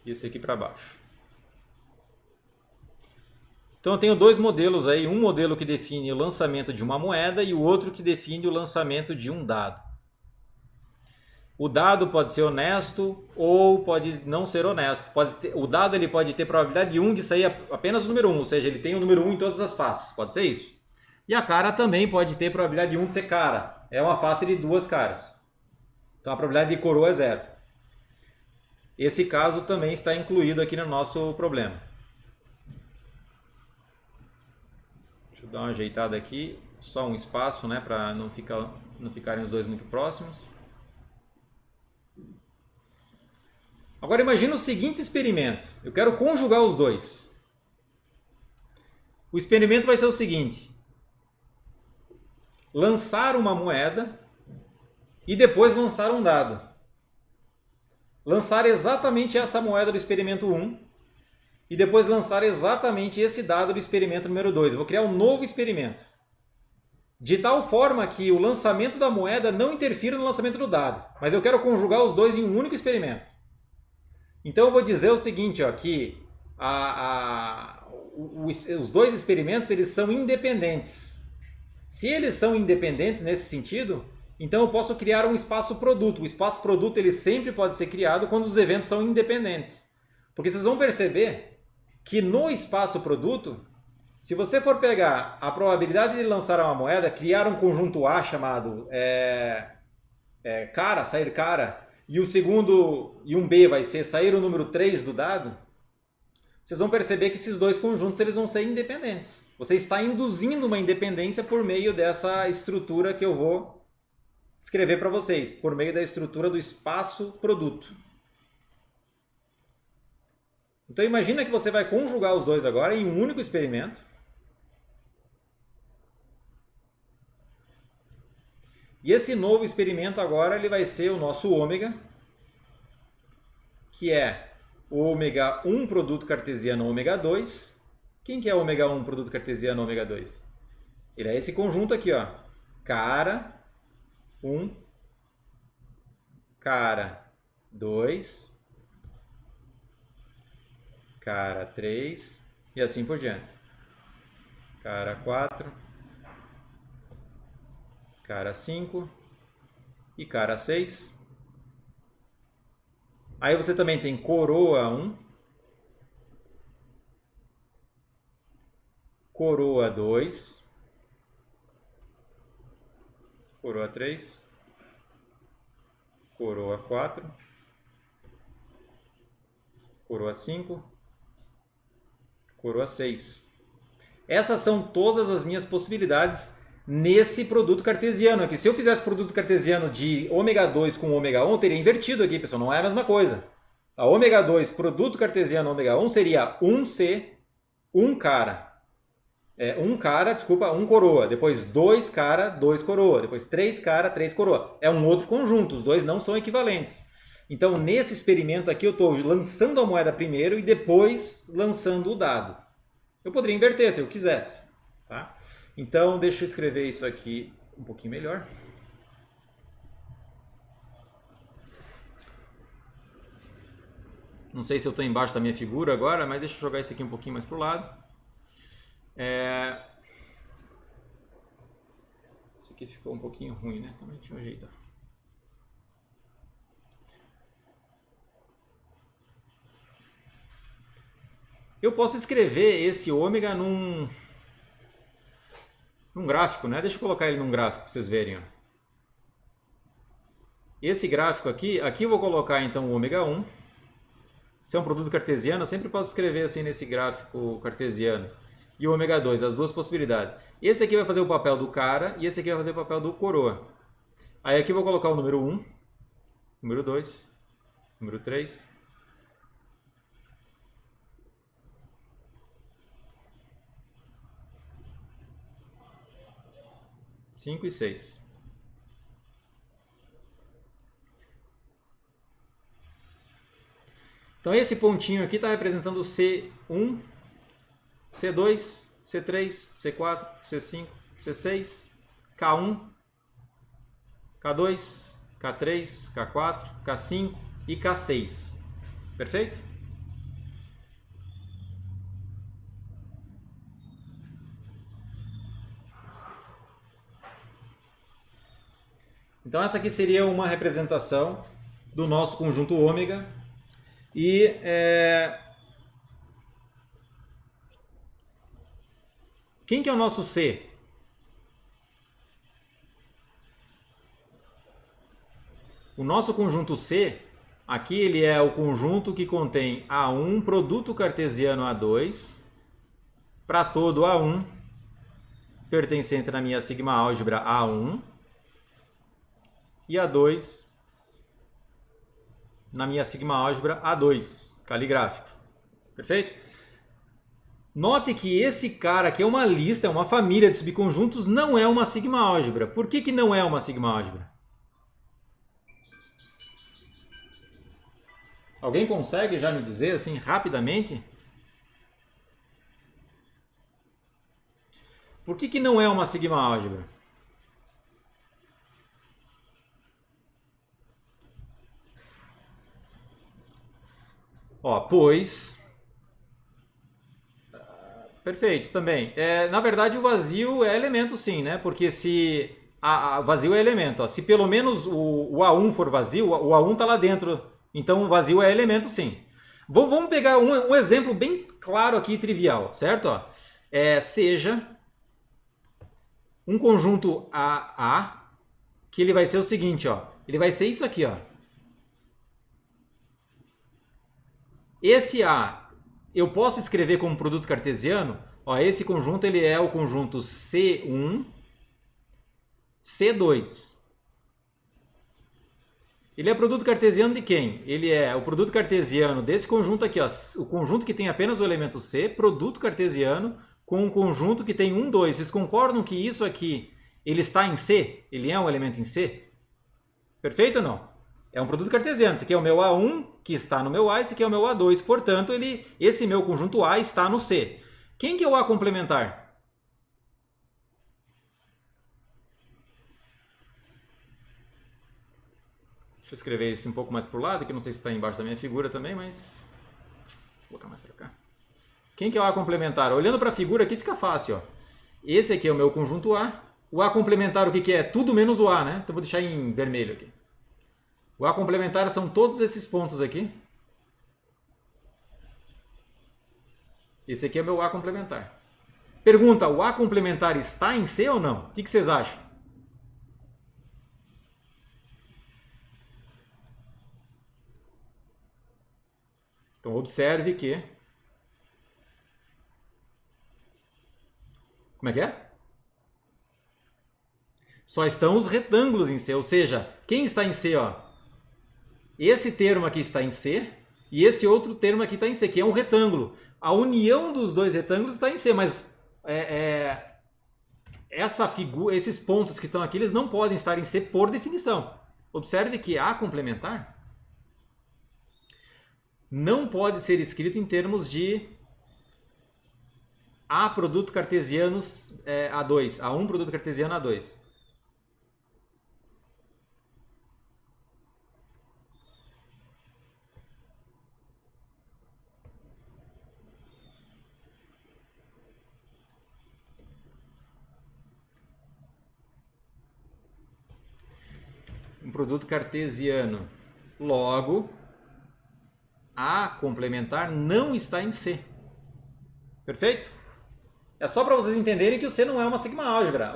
E esse aqui para baixo. Então eu tenho dois modelos aí, um modelo que define o lançamento de uma moeda e o outro que define o lançamento de um dado. O dado pode ser honesto ou pode não ser honesto. O dado ele pode ter probabilidade de 1 de sair apenas o número 1, ou seja, ele tem o número 1 em todas as faces, pode ser isso. E a cara também pode ter probabilidade de 1 de ser cara. É uma face de duas caras. Então a probabilidade de coroa é 0. Esse caso também está incluído aqui no nosso problema. Deixa eu dar uma ajeitada aqui. Só um espaço, né, para não ficarem os dois muito próximos. Agora imagina o seguinte experimento. Eu quero conjugar os dois. O experimento vai ser o seguinte. Lançar uma moeda e depois lançar um dado. Lançar exatamente essa moeda do experimento 1 e depois lançar exatamente esse dado do experimento número 2. Eu vou criar um novo experimento. De tal forma que o lançamento da moeda não interfira no lançamento do dado. Mas eu quero conjugar os dois em um único experimento. Então eu vou dizer o seguinte, ó, que os dois experimentos eles são independentes. Se eles são independentes nesse sentido, então eu posso criar um espaço produto. O espaço produto ele sempre pode ser criado quando os eventos são independentes. Porque vocês vão perceber que no espaço produto, se você for pegar a probabilidade de lançar uma moeda, criar um conjunto A chamado cara, sair cara, e o segundo, e um B vai ser sair o número 3 do dado, vocês vão perceber que esses dois conjuntos eles vão ser independentes. Você está induzindo uma independência por meio dessa estrutura que eu vou escrever para vocês, por meio da estrutura do espaço produto. Então imagina que você vai conjugar os dois agora em um único experimento. E esse novo experimento agora ele vai ser o nosso ômega, que é o ômega 1 produto cartesiano ômega 2. Quem que é ômega 1 produto cartesiano ômega 2? Ele é esse conjunto aqui, ó. Cara 1, cara 2, cara 3 e assim por diante. Cara 4, cara 5 e cara 6. Aí você também tem coroa 1, coroa 2, coroa 3, coroa 4, coroa 5, coroa 6. Essas são todas as minhas possibilidades nesse produto cartesiano aqui. Se eu fizesse produto cartesiano de ômega 2 com ômega 1, eu teria invertido aqui, pessoal. Não é a mesma coisa. A ômega 2 produto cartesiano ômega 1 seria 1C, 1 cara. Um coroa. Depois 2 cara, 2 coroa. Depois 3 cara, 3 coroa. É um outro conjunto. Os dois não são equivalentes. Então, nesse experimento aqui, eu estou lançando a moeda primeiro e depois lançando o dado. Eu poderia inverter se eu quisesse. Tá? Então, deixa eu escrever isso aqui um pouquinho melhor. Não sei se eu estou embaixo da minha figura agora, mas deixa eu jogar isso aqui um pouquinho mais para o lado. Isso aqui ficou um pouquinho ruim, né? Então, deixa eu ajeitar. Eu posso escrever esse ômega num gráfico, né? Deixa eu colocar ele num gráfico para vocês verem. Ó. Esse gráfico aqui eu vou colocar então o ômega 1. Se é um produto cartesiano, eu sempre posso escrever assim nesse gráfico cartesiano. E o ômega 2, as duas possibilidades. Esse aqui vai fazer o papel do cara e esse aqui vai fazer o papel do coroa. Aí aqui eu vou colocar o número 1, número 2, número 3. Cinco e 6. Então esse pontinho aqui está representando C1, C2, C3, C4, C5, C6, K1, K2, K3, K4, K5 e K6. Perfeito? Então essa aqui seria uma representação do nosso conjunto ômega. E quem que é o nosso C? O nosso conjunto C, aqui ele é o conjunto que contém A1 produto cartesiano A2 para todo A1 pertencente na minha sigma álgebra A1 e A2 na minha sigma álgebra A2, caligráfico. Perfeito? Note que esse cara aqui é uma lista, é uma família de subconjuntos, não é uma sigma álgebra. Por que não é uma sigma álgebra? Alguém consegue já me dizer assim rapidamente? Por que não é uma sigma álgebra? Ó, pois... Perfeito, também. Na verdade, o vazio é elemento sim, né? Porque se... vazio é elemento. Ó. Se pelo menos o A1 for vazio, o A1 está lá dentro. Então, o vazio é elemento sim. Vamos pegar um exemplo bem claro aqui, trivial, certo? Ó. Seja um conjunto AA, que ele vai ser o seguinte, ó. Ele vai ser isso aqui, ó. Esse A, eu posso escrever como produto cartesiano. Ó, esse conjunto ele é o conjunto C1, C2. Ele é produto cartesiano de quem? Ele é o produto cartesiano desse conjunto aqui, ó, o conjunto que tem apenas o elemento C, produto cartesiano, com um conjunto que tem 1, 2. Vocês concordam que isso aqui, ele está em C? Ele é um elemento em C? Perfeito ou não? É um produto cartesiano. Esse aqui é o meu A1, que está no meu A, esse aqui é o meu A2. Portanto, esse meu conjunto A está no C. Quem que é o A complementar? Deixa eu escrever esse um pouco mais para o lado, que não sei se está embaixo da minha figura também, mas... Vou colocar mais para cá. Quem que é o A complementar? Olhando para a figura aqui fica fácil. Ó. Esse aqui é o meu conjunto A. O A complementar o que é? Tudo menos o A, né? Então vou deixar em vermelho aqui. O A complementar são todos esses pontos aqui. Esse aqui é o meu A complementar. Pergunta, o A complementar está em C ou não? O que vocês acham? Então observe que... Como é que é? Só estão os retângulos em C, ou seja, quem está em C? Ó? Esse termo aqui está em C e esse outro termo aqui está em C, que é um retângulo. A união dos dois retângulos está em C, mas essa figura, esses pontos que estão aqui, eles não podem estar em C por definição. Observe que A complementar não pode ser escrito em termos de A produto cartesiano A2, A1 produto cartesiano A2. Um produto cartesiano. Logo, A complementar não está em C. Perfeito? É só para vocês entenderem que o C não é uma sigma álgebra.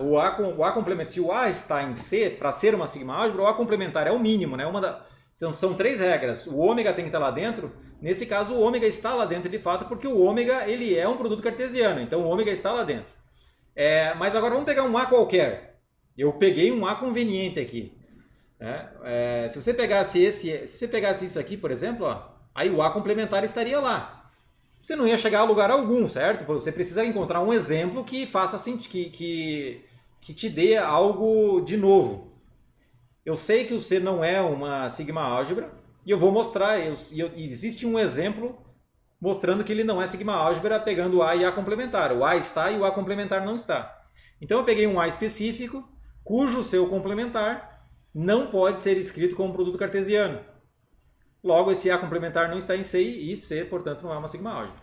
Se o A está em C, para ser uma sigma álgebra, o A complementar é o mínimo, né? São 3 regras. O ômega tem que estar lá dentro. Nesse caso, o ômega está lá dentro de fato, porque o ômega ele é um produto cartesiano. Então, o ômega está lá dentro. Mas agora vamos pegar um A qualquer. Eu peguei um A conveniente aqui. Se você pegasse isso aqui, por exemplo, ó, aí o A complementar estaria lá. Você não ia chegar a lugar algum, certo? Você precisa encontrar um exemplo que faça assim, que te dê algo de novo. Eu sei que o C não é uma sigma álgebra e eu vou mostrar. Existe um exemplo mostrando que ele não é sigma álgebra pegando A e A complementar. O A está e o A complementar não está. Então eu peguei um A específico cujo seu complementar não pode ser escrito como produto cartesiano. Logo, esse A complementar não está em C e C, portanto, não é uma sigma álgebra.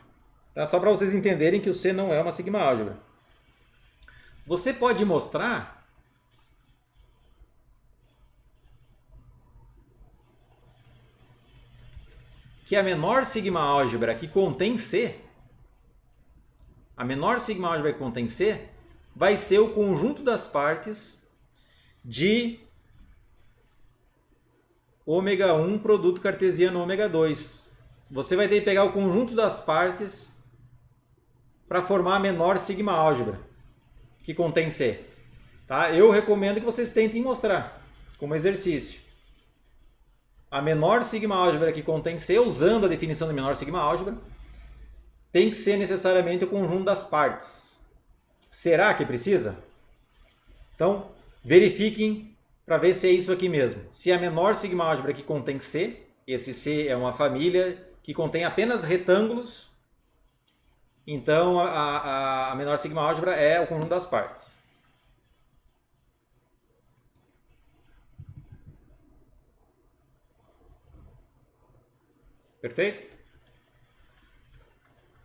Tá? Só para vocês entenderem que o C não é uma sigma álgebra. Você pode mostrar que a menor sigma álgebra que contém C, a menor sigma álgebra que contém C, vai ser o conjunto das partes de ômega 1 produto cartesiano ômega 2. Você vai ter que pegar o conjunto das partes para formar a menor sigma álgebra que contém C. Tá? Eu recomendo que vocês tentem mostrar como exercício. A menor sigma álgebra que contém C, usando a definição da menor sigma álgebra, tem que ser necessariamente o conjunto das partes. Será que precisa? Então, verifiquem para ver se é isso aqui mesmo. Se a menor sigma álgebra que contém C, esse C é uma família que contém apenas retângulos, então a menor sigma álgebra é o conjunto das partes. Perfeito?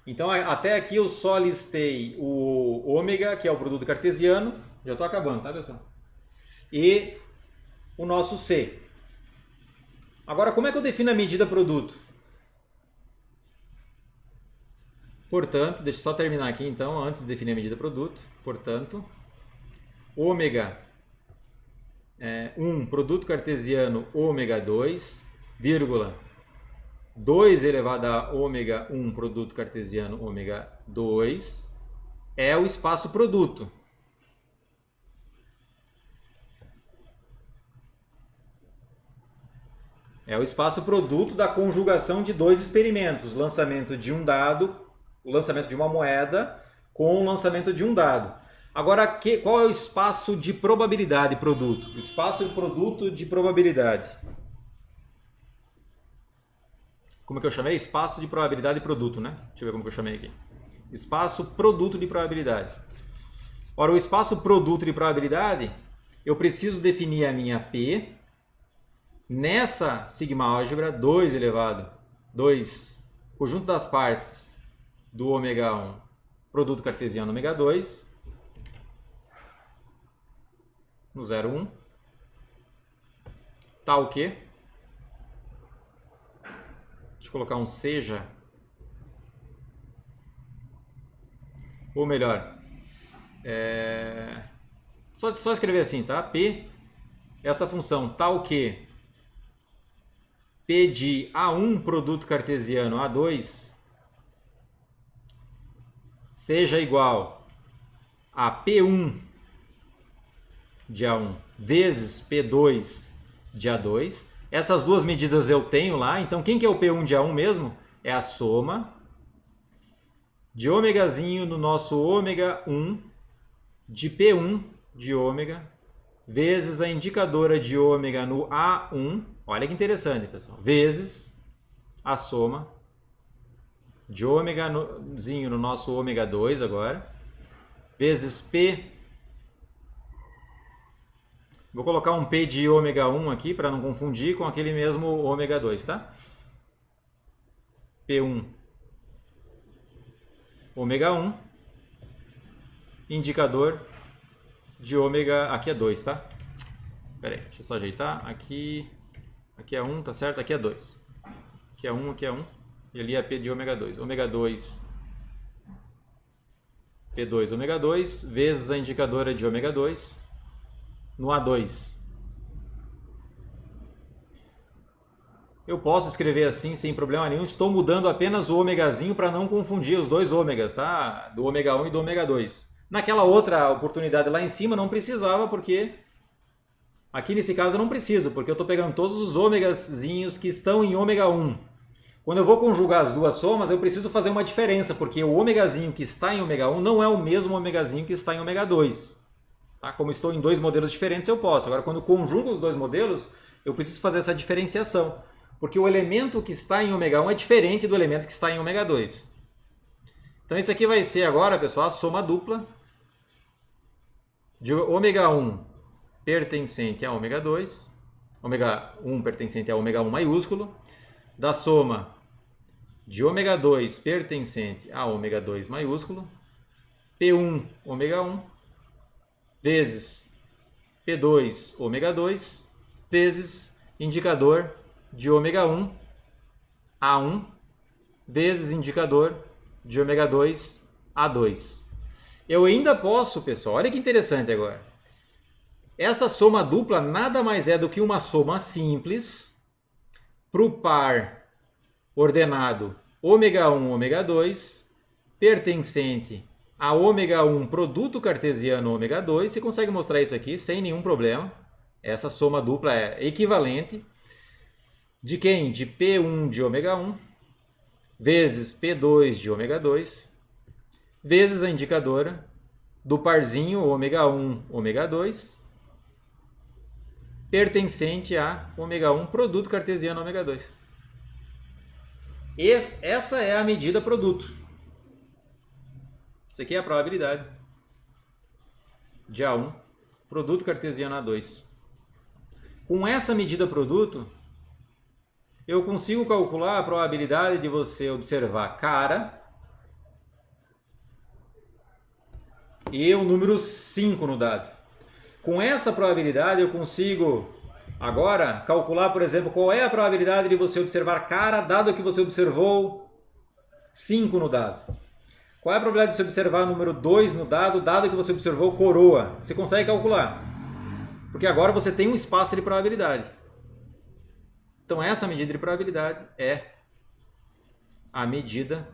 Então, até aqui eu só listei o ômega, que é o produto cartesiano. Já estou acabando, tá, pessoal? E o nosso C. Agora, como é que eu defino a medida produto? Portanto, deixa eu só terminar aqui, então, antes de definir a medida produto. Portanto, ômega 1, produto cartesiano ômega 2, vírgula, 2 elevado a ômega 1 produto cartesiano ômega 2 é o espaço produto. É o espaço produto da conjugação de dois experimentos, o lançamento de um dado, o lançamento de uma moeda com o lançamento de um dado. Agora, qual é o espaço de probabilidade produto? O espaço de produto de probabilidade. Como é que eu chamei? Espaço de probabilidade produto, né? Deixa eu ver como que eu chamei aqui. Espaço produto de probabilidade. Ora, o espaço produto de probabilidade, eu preciso definir a minha P nessa sigma álgebra 2 elevado 2, conjunto das partes do ômega 1, produto cartesiano ômega 2, no 0, 1, tal que, deixa eu colocar um seja, ou melhor, só escrever assim, tá? P, essa função tal que P de A1 produto cartesiano A2 seja igual a P1 de A1 vezes P2 de A2. Essas duas medidas eu tenho lá, então quem que é o P1 de A1 mesmo? É a soma de ômegazinho no nosso ômega 1 de P1 de ômega vezes a indicadora de ômega no A1, olha que interessante, pessoal, vezes a soma de ômegazinho no nosso ômega 2 agora, vezes P, vou colocar um P de ômega 1 aqui para não confundir com aquele mesmo ômega 2, tá? P1 ômega 1, indicador de ômega, aqui é 2, tá? Pera aí, deixa eu só ajeitar, aqui é 1, tá certo? Aqui é 2. Aqui é 1, e ali é P de ômega 2. Ômega 2, P2 ômega 2, vezes a indicadora de ômega 2, no A2. Eu posso escrever assim sem problema nenhum, estou mudando apenas o ômegazinho para não confundir os dois ômegas, tá? Do ômega 1 e do ômega 2. Naquela outra oportunidade lá em cima não precisava, porque aqui nesse caso eu não preciso, porque eu estou pegando todos os ômegazinhos que estão em ômega 1. Quando eu vou conjugar as duas somas, eu preciso fazer uma diferença, porque o ômegazinho que está em ômega 1 não é o mesmo ômegazinho que está em ômega 2. Tá? Como estou em dois modelos diferentes, eu posso. Agora, quando eu conjugo os dois modelos, eu preciso fazer essa diferenciação, porque o elemento que está em ômega 1 é diferente do elemento que está em ômega 2. Então, isso aqui vai ser agora, pessoal, a soma dupla de ômega 1 pertencente a ômega 2, ômega 1 pertencente a ômega 1 maiúsculo, da soma de ômega 2 pertencente a ômega 2 maiúsculo, P1 ômega 1, vezes P2 ômega 2, vezes indicador de ômega 1 A1 vezes indicador de ômega 2 A2. Eu ainda posso, pessoal, olha que interessante agora. Essa soma dupla nada mais é do que uma soma simples para o par ordenado ômega 1, ômega 2, pertencente a ômega 1 produto cartesiano ômega 2. Você consegue mostrar isso aqui sem nenhum problema. Essa soma dupla é equivalente de quem? De P1 de ômega 1 vezes P2 de ômega 2 vezes a indicadora do parzinho ômega 1, ômega 2 pertencente a ômega 1 produto cartesiano ômega 2. Essa é a medida produto. Isso aqui é a probabilidade de A1 produto cartesiano A2. Com essa medida produto, eu consigo calcular a probabilidade de você observar cara e o número 5 no dado. Com essa probabilidade eu consigo agora calcular, por exemplo, qual é a probabilidade de você observar cara, dado que você observou 5 no dado. Qual é a probabilidade de você observar o número 2 no dado, dado que você observou coroa? Você consegue calcular. Porque agora você tem um espaço de probabilidade. Então essa medida de probabilidade é a medida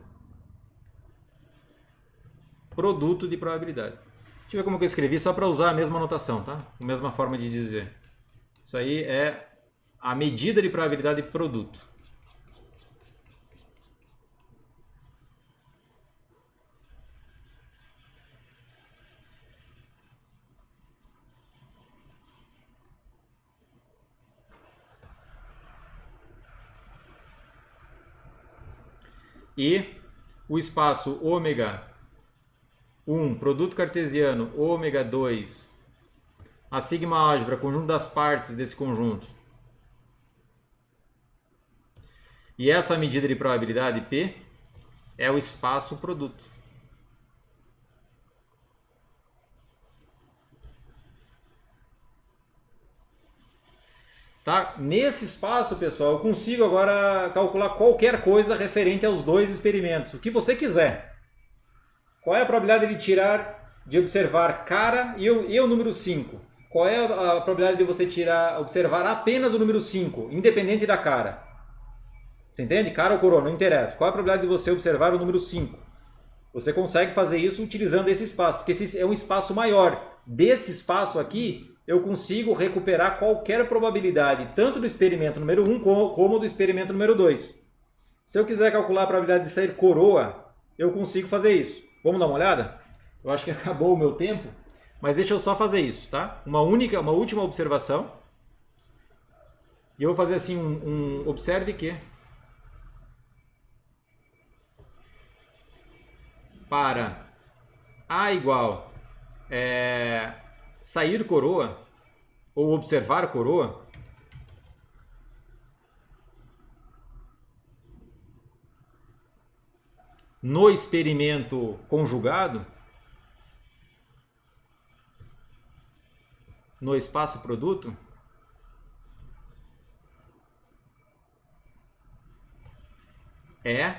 produto de probabilidade. Deixa eu ver como que eu escrevi, só para usar a mesma notação, tá? A mesma forma de dizer. Isso aí é a medida de probabilidade de produto. E o espaço ômega 1, produto cartesiano, ômega 2, a sigma álgebra, conjunto das partes desse conjunto. E essa medida de probabilidade P é o espaço produto. Tá? Nesse espaço, pessoal, eu consigo agora calcular qualquer coisa referente aos dois experimentos, o que você quiser. Qual é a probabilidade de tirar, de observar cara e o número 5? Qual é a probabilidade de você observar apenas o número 5, independente da cara? Você entende? Cara ou coroa, não interessa. Qual é a probabilidade de você observar o número 5? Você consegue fazer isso utilizando esse espaço, porque esse é um espaço maior. Desse espaço aqui, eu consigo recuperar qualquer probabilidade, tanto do experimento número 1 como do experimento número 2. Se eu quiser calcular a probabilidade de sair coroa, eu consigo fazer isso. Vamos dar uma olhada? Eu acho que acabou o meu tempo, mas deixa eu só fazer isso, tá? Uma última observação. E eu vou fazer assim observe que para A igual sair coroa ou observar coroa, no experimento conjugado, no espaço produto, é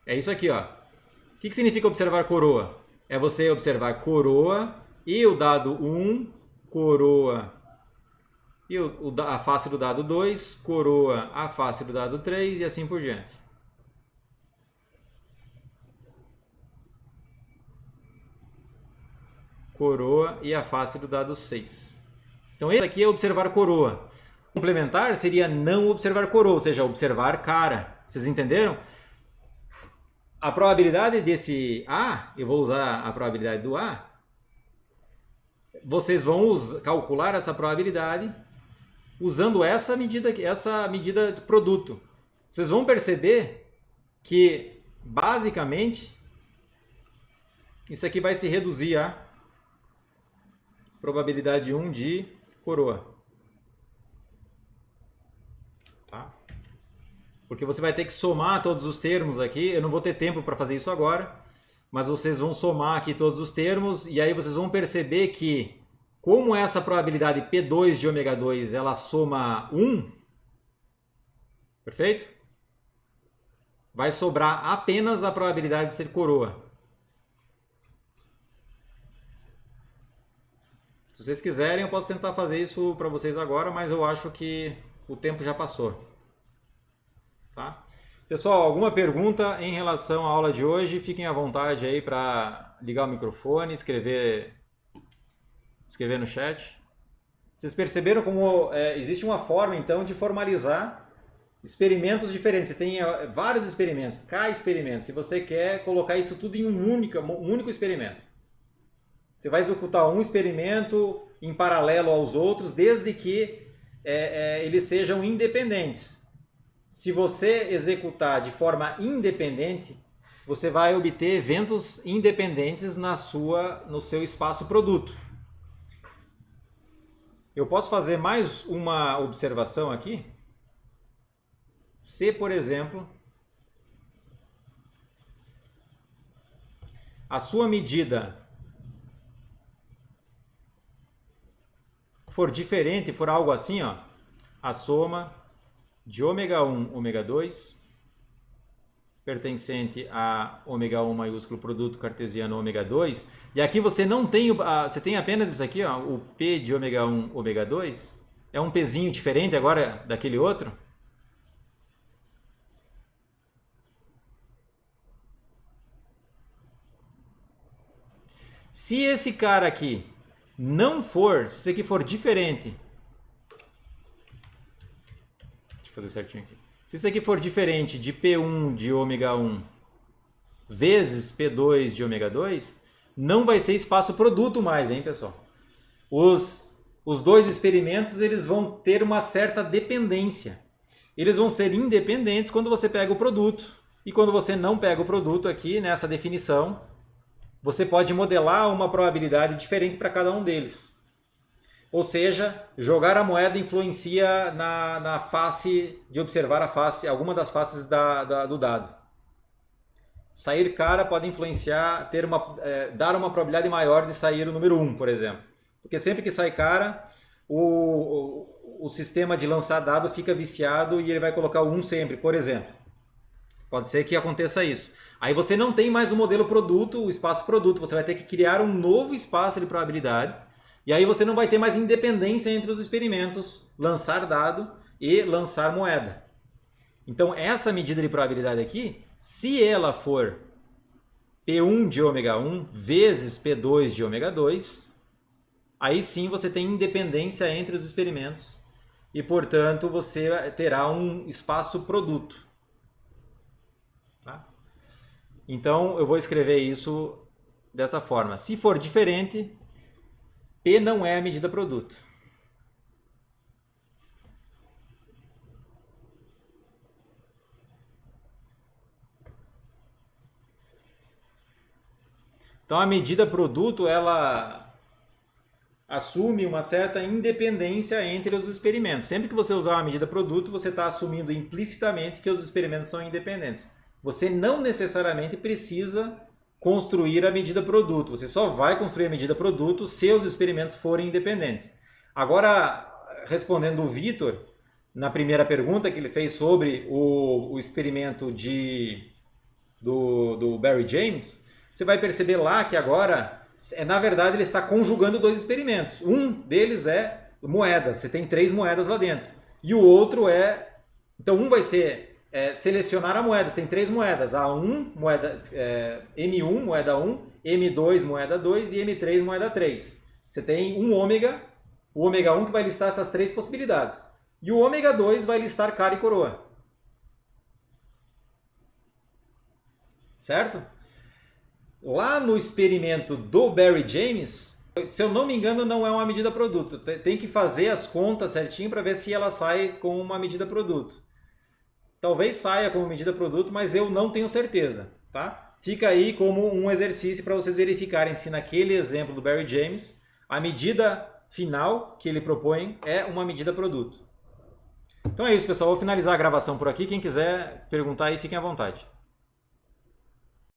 isso aqui, ó. O que significa observar coroa? É você observar coroa e o dado 1, coroa e a face do dado 2, coroa, a face do dado 3 e assim por diante. Coroa e a face do dado 6. Então esse aqui é observar coroa. Complementar seria não observar coroa, ou seja, observar cara. Vocês entenderam? A probabilidade desse A, eu vou usar a probabilidade do A, vocês vão calcular essa probabilidade usando essa medida de produto. Vocês vão perceber que, basicamente, isso aqui vai se reduzir a probabilidade 1 de coroa. Tá? Porque você vai ter que somar todos os termos aqui. Eu não vou ter tempo para fazer isso agora, mas vocês vão somar aqui todos os termos e aí vocês vão perceber que, como essa probabilidade P2 de ômega 2 ela soma 1, perfeito? vai sobrar apenas a probabilidade de ser coroa. Se vocês quiserem, eu posso tentar fazer isso para vocês agora, mas eu acho que o tempo já passou. Tá? Pessoal, alguma pergunta em relação à aula de hoje? Fiquem à vontade aí para ligar o microfone, escrever no chat. Vocês perceberam como existe uma forma, então, de formalizar experimentos diferentes. Você tem vários experimentos, K experimentos. Se você quer colocar isso tudo em um único experimento. Você vai executar um experimento em paralelo aos outros, desde que eles sejam independentes. Se você executar de forma independente, você vai obter eventos independentes no seu espaço produto. Eu posso fazer mais uma observação aqui? Se, por exemplo, a sua medida for diferente, for algo assim, ó, a soma de ômega 1, ômega 2, pertencente a ômega 1 maiúsculo produto cartesiano ômega 2, e aqui você não tem, você tem apenas isso aqui, ó, o P de ômega 1, ômega 2, é um Pzinho diferente agora daquele outro. Se esse cara aqui não for, se esse aqui for diferente, deixa eu fazer certinho aqui. Se isso aqui for diferente de P1 de ômega 1 vezes P2 de ômega 2, não vai ser espaço produto mais, hein, pessoal? Os dois experimentos eles vão ter uma certa dependência. Eles vão ser independentes quando você pega o produto. E quando você não pega o produto aqui, nessa definição, você pode modelar uma probabilidade diferente para cada um deles. Ou seja, jogar a moeda influencia na face de observar a face, alguma das faces do dado. Sair cara pode influenciar, dar uma probabilidade maior de sair o número 1, por exemplo. Porque sempre que sai cara, o sistema de lançar dado fica viciado e ele vai colocar o 1 sempre, por exemplo. Pode ser que aconteça isso. Aí você não tem mais o modelo produto, o espaço produto. Você vai ter que criar um novo espaço de probabilidade. E aí você não vai ter mais independência entre os experimentos, lançar dado e lançar moeda. Então essa medida de probabilidade aqui, se ela for P1 de ômega 1 vezes P2 de ômega 2, aí sim você tem independência entre os experimentos. E portanto você terá um espaço produto. Então, eu vou escrever isso dessa forma. Se for diferente, P não é a medida produto. Então, a medida produto, ela assume uma certa independência entre os experimentos. Sempre que você usar uma medida produto, você está assumindo implicitamente que os experimentos são independentes. Você não necessariamente precisa construir a medida produto. Você só vai construir a medida produto se os experimentos forem independentes. Agora, respondendo o Vitor, na primeira pergunta que ele fez sobre o experimento do Barry James, você vai perceber lá que agora, na verdade, ele está conjugando dois experimentos. Um deles é moeda. Você tem 3 moedas lá dentro. E o outro é... Então, um vai ser... selecionar a moeda. Você tem 3 moedas. A1, M1, moeda 1, M2, moeda 2 e M3, moeda 3. Você tem um ômega, o ômega 1 que vai listar essas 3 possibilidades. E o ômega 2 vai listar cara e coroa. Certo? Lá no experimento do Barry James, se eu não me engano, não é uma medida produto. Tem que fazer as contas certinho para ver se ela sai com uma medida produto. Talvez saia como medida produto, mas eu não tenho certeza, tá? Fica aí como um exercício para vocês verificarem se naquele exemplo do Barry James, a medida final que ele propõe é uma medida produto. Então é isso, pessoal. Vou finalizar a gravação por aqui. Quem quiser perguntar aí, fiquem à vontade.